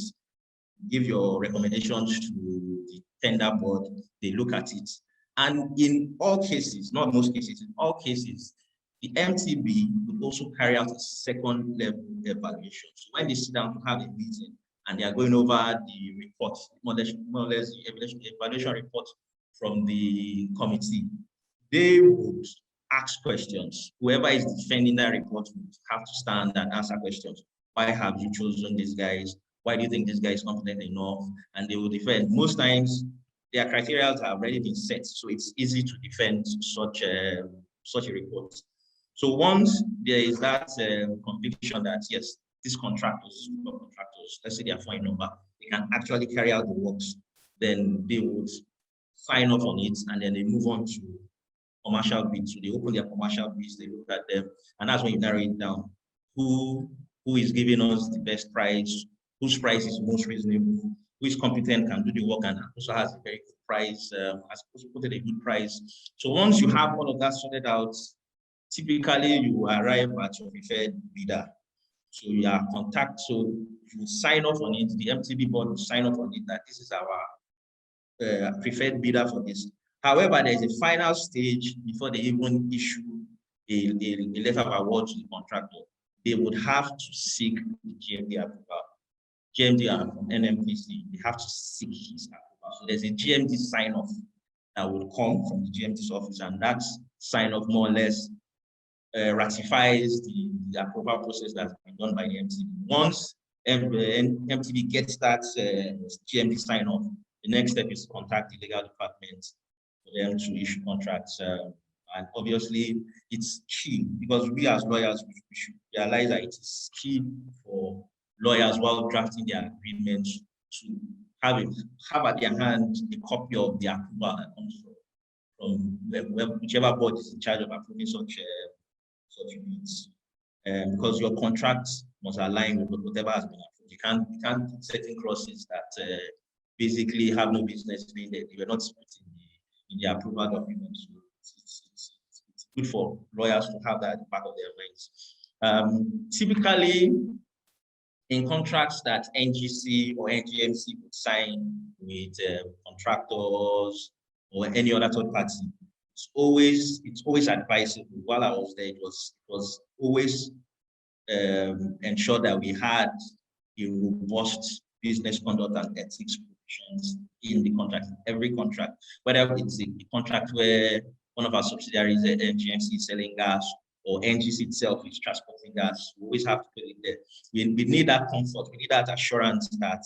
give your recommendations to the tender board, they look at it. And in all cases, not most cases, in all cases, the MTB would also carry out a second level evaluation. So when they sit down to have a meeting and they are going over the report, more or less the evaluation report from the committee, they would ask questions. Whoever is defending that report would have to stand and answer questions. Why have you chosen these guys? Why do you think this guy is competent enough? And they will defend. Most times, their criteria have already been set, so it's easy to defend such a report. So once there is that conviction that yes, these contractors, let's say they are fine number, they can actually carry out the works, then they would sign off on it, and then they move on to commercial bids. So they open their commercial bids, they look at them, and that's when you narrow it down. Who is giving us the best price? Whose price is most reasonable? Who is competent, can do the work, and also has a very good price, has put a good price. So once you have all of that sorted out, typically you arrive at your preferred bidder. So so you sign off on it, the MTB board will sign off on it that this is our preferred bidder for this. However, there's a final stage before they even issue a letter of award to the contractor. They would have to seek the GMD approval. GMD and from NMPC, they have to seek his approval. So there's a GMD sign-off that would come from the GMD's office, and that sign-off more or less ratifies the approval process that's been done by the MTB. Once MTB gets that GMD sign-off, the next step is to contact the legal department for them to issue contracts. And obviously, it's key because we as lawyers, we should realize that it is key for lawyers while drafting their agreements to have at their hand a copy of the approval that comes from whichever board is in charge of approving such bids. Because your contract must align with whatever has been approved. You can't put certain clauses that basically have no business being there. They were not put in the approval documents. So it's good for lawyers to have that at the back of their minds. Typically, in contracts that NGC or NGMC would sign with contractors or any other third party, it's always advisable. While I was there, it was always ensured that we had a robust business conduct and ethics provisions in the contract. Every contract, whether it's a contract where one of our subsidiaries, NGMC, is selling gas, or NGC itself is transporting gas, we always have to put it there. We need that comfort, we need that assurance that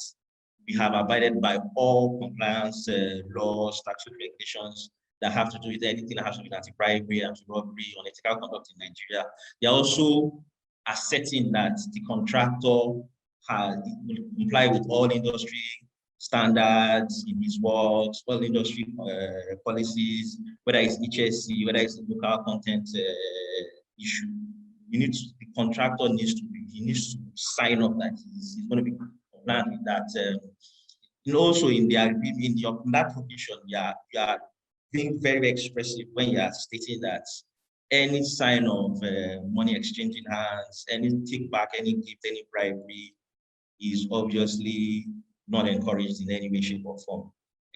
we have abided by all compliance laws, statutory regulations that have to do with anything that has to do with anti-bribery, anti-robbery, unethical conduct in Nigeria. They are also asserting that the contractor will comply with all industry standards in his works, all industry policies, whether it's HSC, whether it's a local content issue. The contractor needs to sign off that he's going to be compliant with that. And also in that provision, you are being very, very expressive when you are stating that any sign of money exchanging hands, any take back, any gift, any bribery is obviously not encouraged in any way, shape, or form,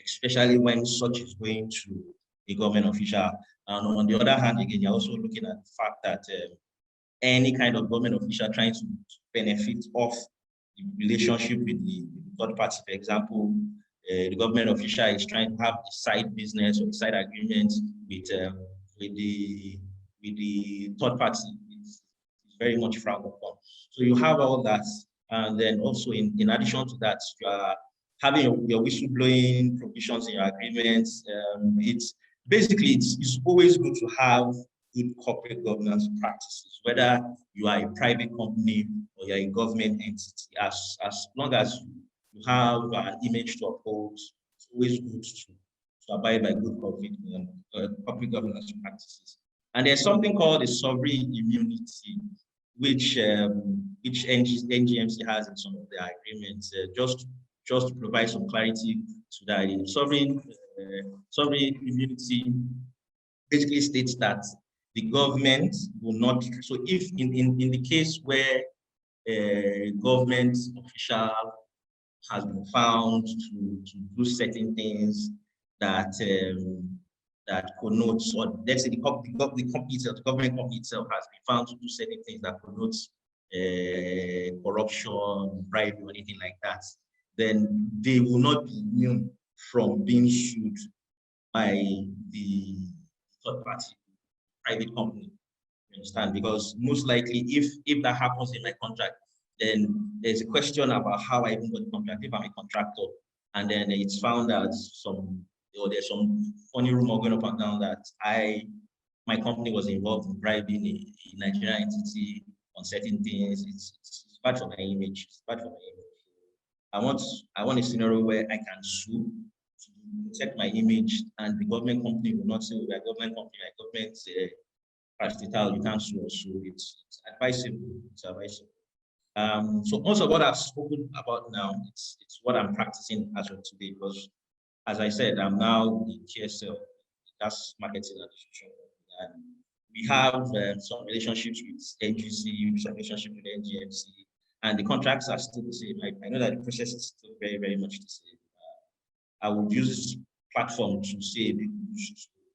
especially when such is going to a government official. And on the other hand, again, you're also looking at the fact that any kind of government official trying to benefit off the relationship with the third party. For example, the government official is trying to have a side business or a side agreement with the third party. It's very much frowned upon. So you have all that, and then also in addition to that, you are having your whistleblowing provisions in your agreements. It's always good to have good corporate governance practices, whether you are a private company or you're a government entity. As long as you have an image to uphold, it's always good to abide by good corporate governance practices. And there's something called a sovereign immunity, which NGMC has in some of their agreements. Just to provide some clarity to that, sovereign immunity basically states that the government will not. So if in the case where a government official has been found to do certain things that that connotes, or let's say the company itself, the government company itself has been found to do certain things that connotes corruption, bribery, or anything like that, then they will not be immune from being sued by the third party, private company. You understand? Because most likely, if that happens in my contract, then there's a question about how I even got the contract. If I'm a contractor, and then it's found that there's some funny rumor going up and down that my company was involved in bribing a Nigerian entity on certain things. It's bad for my image. It's bad for my image. I want a scenario where I can sue to protect my image, and the government company will not say, "We are government company, we are government you can't sue or sue." It's advisable. It's advisable. So most of what I've spoken about now, it's what I'm practicing as of today, because as I said, I'm now the TSL, that's marketing and distribution. And we have some relationships with NGC, some relationships with NGMC, and the contracts are still the same. I know that the process is still very, very much the same. I would use this platform to say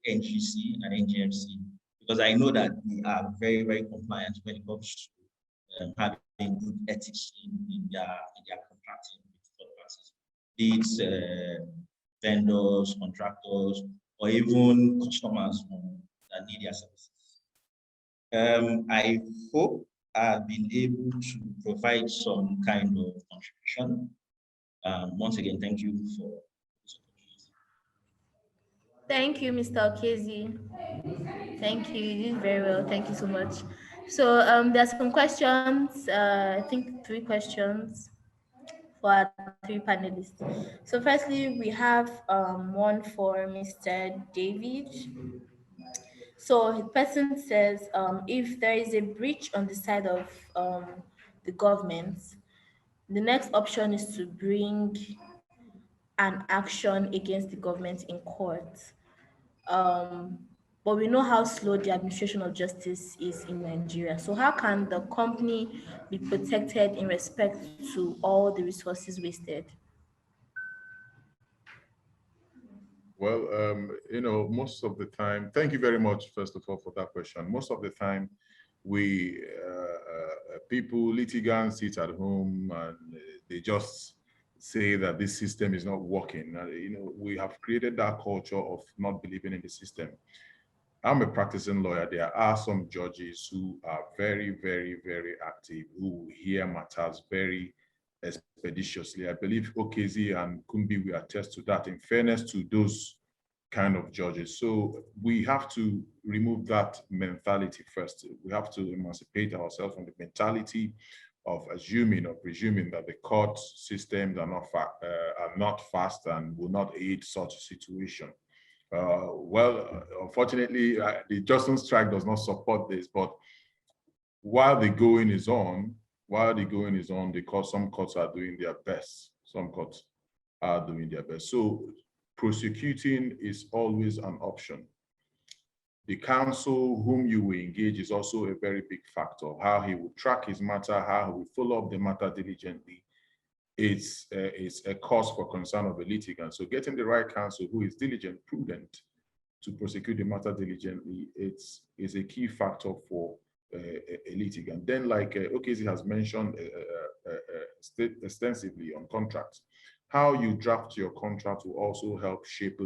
NGC and NGMC, because I know that we are very, very compliant when it comes to having good ethics in their contracting with third parties, be it vendors, contractors, or even customers that need their services. I hope I've been able to provide some kind of contribution. Once again, thank you for this opportunity. Thank you, Mr. Okezi. Thank you. You did very well. Thank you so much. So there's some questions. I think 3 questions for our 3 panelists. So firstly, we have one for Mr. David. So the person says, if there is a breach on the side of the government, the next option is to bring an action against the government in court. But we know how slow the administration of justice is in Nigeria. So how can the company be protected in respect to all the resources wasted? Well, most of the time, thank you very much, first of all, for that question. Most of the time, people, litigants sit at home and they just say that this system is not working. We have created that culture of not believing in the system. I'm a practicing lawyer. There are some judges who are very, very, very active, who hear matters very expeditiously. I believe Okezi and Kumbi will attest to that, in fairness to those kind of judges. So we have to remove that mentality first. We have to emancipate ourselves from the mentality of presuming that the court systems are not fast and will not aid such a situation. Well, unfortunately, the Johnson strike does not support this, but while the going is on, because some courts are doing their best. Some courts are doing their best. So prosecuting is always an option. The counsel whom you will engage is also a very big factor. How he will track his matter, how he will follow up the matter diligently. It's a cause for concern of the litigant. So getting the right counsel who is diligent, prudent to prosecute the matter diligently, is a key factor for a litigant. Then, like OKZ has mentioned extensively on contracts, how you draft your contract will also help shape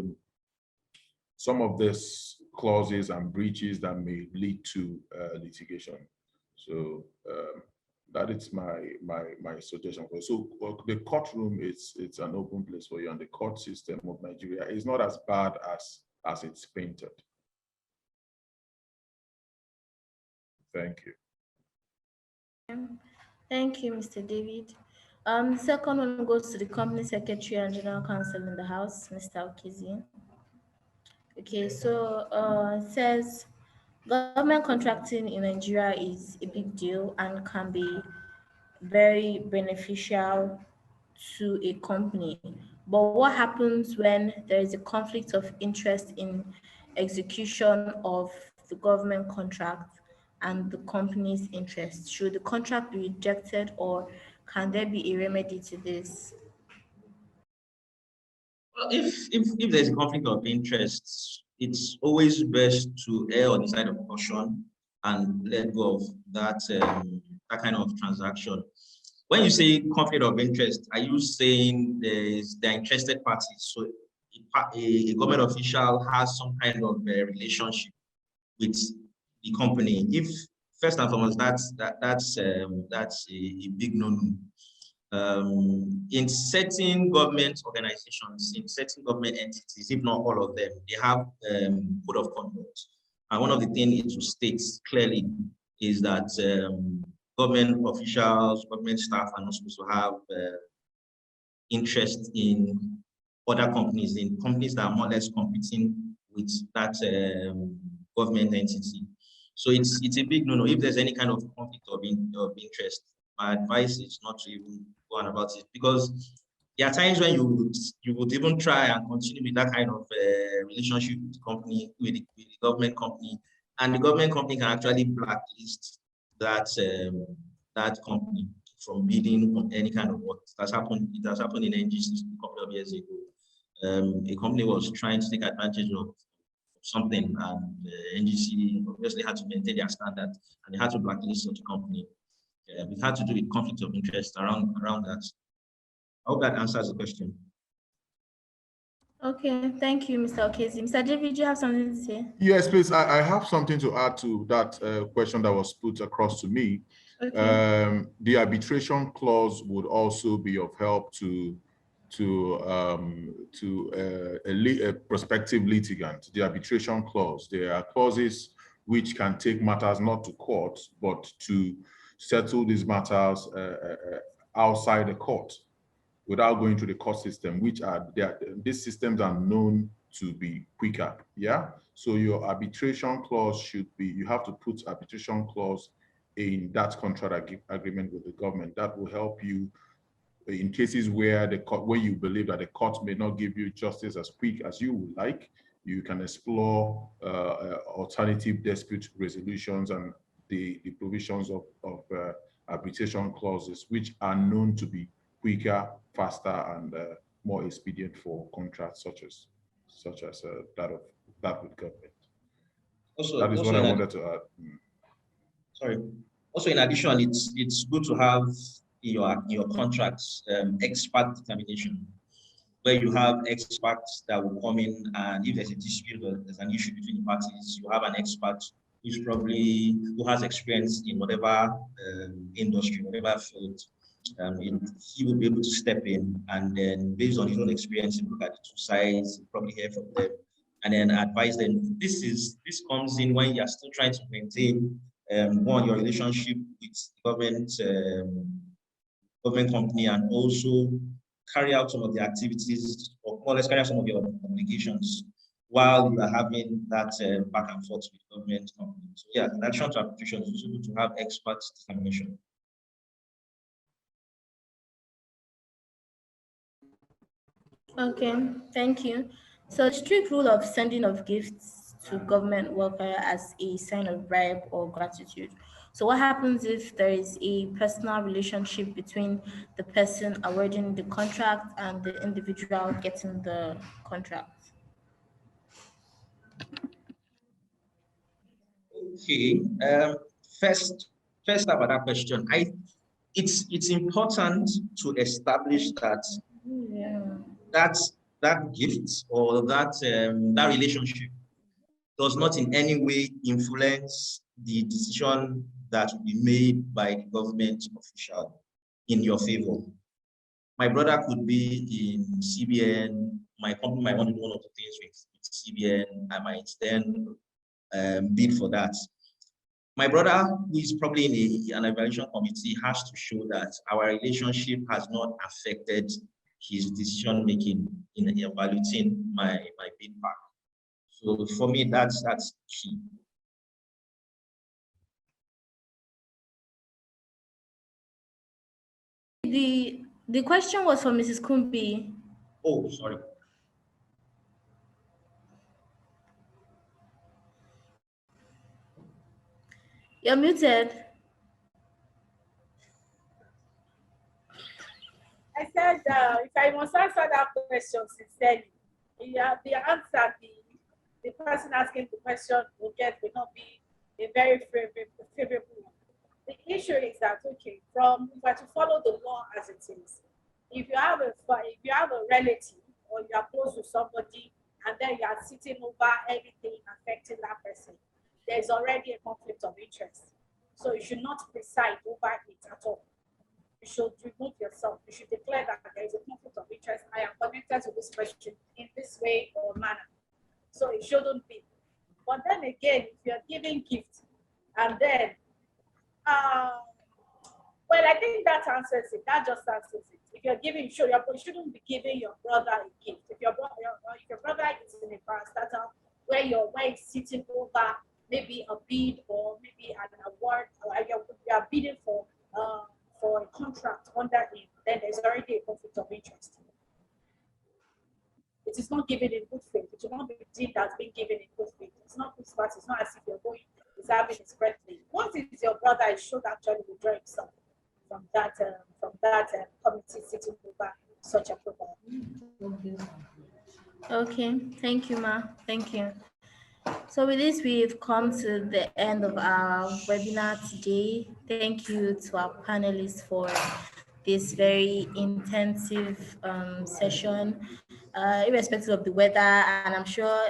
some of these clauses and breaches that may lead to litigation. So that is my suggestion. So the courtroom, it's an open place for you, and the court system of Nigeria is not as bad as it's painted. Thank you. Thank you, Mr. David. Second one goes to the Company Secretary and General Counsel in the House, Mr. Okizi. Okay, so it says government contracting in Nigeria is a big deal and can be very beneficial to a company. But what happens when there is a conflict of interest in execution of the government contract and the company's interest? Should the contract be rejected, or can there be a remedy to this? Well, if there's a conflict of interest, it's always best to err on the side of caution and let go of that that kind of transaction. When you say conflict of interest, are you saying they're interested parties? So a government official has some kind of relationship with the company. If first and foremost, that's a big no-no. In certain government organizations, in certain government entities, if not all of them, they have code of conduct. And one of the things it states clearly is that government officials, government staff are not supposed to have interest in other companies, in companies that are more or less competing with that government entity. So it's a big no-no. If there's any kind of conflict of interest, my advice is not to even go on about it, because there are times when you would even try and continue with that kind of relationship with the company, with the government company, and the government company can actually blacklist that that company from bidding on any kind of work. It has happened in NGC a couple of years ago. A company was trying to take advantage of something, and NGC obviously had to maintain their standard, and they had to blacklist such a company. We had to do with conflict of interest around that. I hope that answers the question. Okay, thank you, Mr. Okezi. Mr. David, do you have something to say? Yes, please. I have something to add to that question that was put across to me. Okay. The arbitration clause would also be of help to a prospective litigant. The arbitration clause. There are clauses which can take matters not to court, but to settle these matters outside the court without going through the court system, which are these systems are known to be quicker. Yeah. So your arbitration clause should be, you have to put arbitration clause in that contract agreement with the government. That will help you in cases where you believe that the court may not give you justice as quick as you would like. You can explore alternative dispute resolutions and the provisions of arbitration clauses, which are known to be quicker, faster, and more expedient for contracts such as that with government. That is what I wanted to add. Sorry. Also, in addition, it's good to have your contracts expert determination, where you have experts that will come in, and if there's a dispute or there's an issue between the parties, you have an expert who has experience in whatever industry, whatever field. He will be able to step in, and then based on his own experience, look at the two sides, probably hear from them, and then advise them. This comes in when you are still trying to maintain your relationship with government company, and also carry out some of the activities, or more or less carry out some of your obligations while you are having that back and forth with government companies. So yeah, in addition to arbitration, it's also good to have expert determination. Okay, thank you. So the strict rule of sending of gifts to government worker as a sign of bribe or gratitude. So what happens if there is a personal relationship between the person awarding the contract and the individual getting the contract? Okay. First up at that question, it's important to establish that that gift or that that relationship does not in any way influence the decision that will be made by the government official in your favor. My brother could be in CBN, my company might want to do one of the things with CBN, I might then bid for that. My brother, who is probably in an evaluation committee, has to show that our relationship has not affected his decision making in evaluating my bid pack. So for me, that's key. The question was for Mrs. Kumbi. Oh, sorry. You're muted. I said, if I must answer that question sincerely, the answer the person asking the question will not be a very favorable one. The issue is that, okay, if I to follow the law as it is, if you have a relative or you are close to somebody and then you are sitting over anything affecting that person, there's already a conflict of interest. So you should not preside over it at all. You should remove yourself. You should declare that there is a conflict of interest. I am connected to this person in this way or manner. So it shouldn't be. But then again, if you're giving gifts and then, well, I think that answers it. That just answers it. If you're giving, you shouldn't be giving your brother a gift. If your brother is in a parastatal where he's sitting over maybe a bid or maybe an award, or you're bidding for a contract under him, then there's already a conflict of interest. It is not given in good faith. It will not be deemed as being given in good faith. It's not good smart. It's not as if you're going reserving his birthday. Once it is your brother, it should actually withdraw himself from that committee sitting over such a program. Okay, thank you, Ma. Thank you. So with this, we've come to the end of our webinar today. Thank you to our panelists for this very intensive session, irrespective of the weather. And I'm sure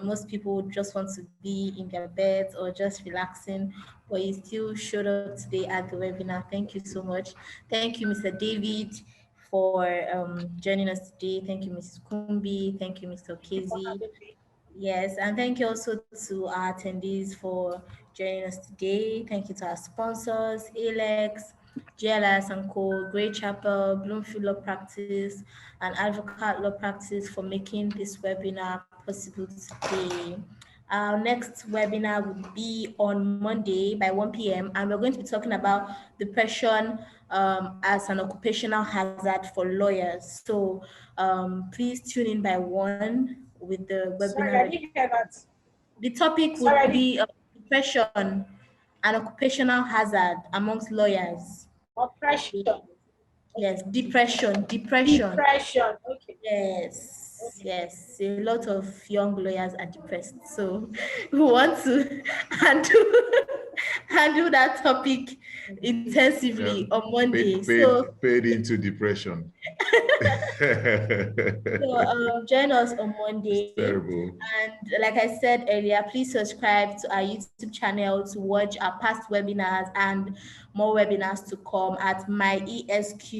most people just want to be in their beds or just relaxing, but you still showed up today at the webinar. Thank you so much. Thank you, Mr. David, for joining us today. Thank you, Mrs. Kumbi. Thank you, Mr. Okezi. Yes, and thank you also to our attendees for joining us today. Thank you to our sponsors, Alex, GLS and Co, Great Chapel, Bloomfield Law Practice, and Advocate Law Practice for making this webinar possible today. Our next webinar will be on Monday by 1 p.m. and we're going to be talking about depression as an occupational hazard for lawyers. So please tune in by 1 with the webinar. Sorry, I didn't hear that. The topic would be depression, an occupational hazard amongst lawyers. Oppression. Yes, depression. Depression, okay. Yes, okay. Yes, a lot of young lawyers are depressed. So we want to handle that topic intensively on Monday. Paid into depression. So join us on Monday. Terrible. And like I said earlier, please subscribe to our YouTube channel to watch our past webinars and more webinars to come at My ESQ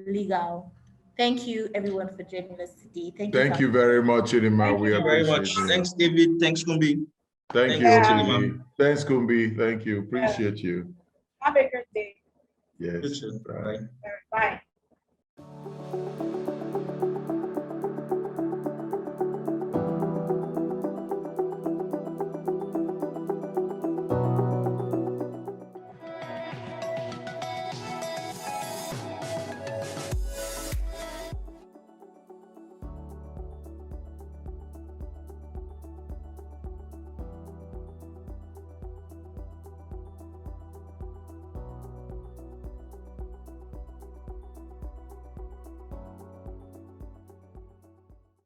Legal. Thank you everyone for joining us today. Thank you very much, Chidima. We appreciate very much. it. Thanks, David. Thanks, Kumbi. Thank you, Kumbi. Thanks, Kumbi. Thank you. Appreciate you. Have a good day. Yes. Bye. Bye.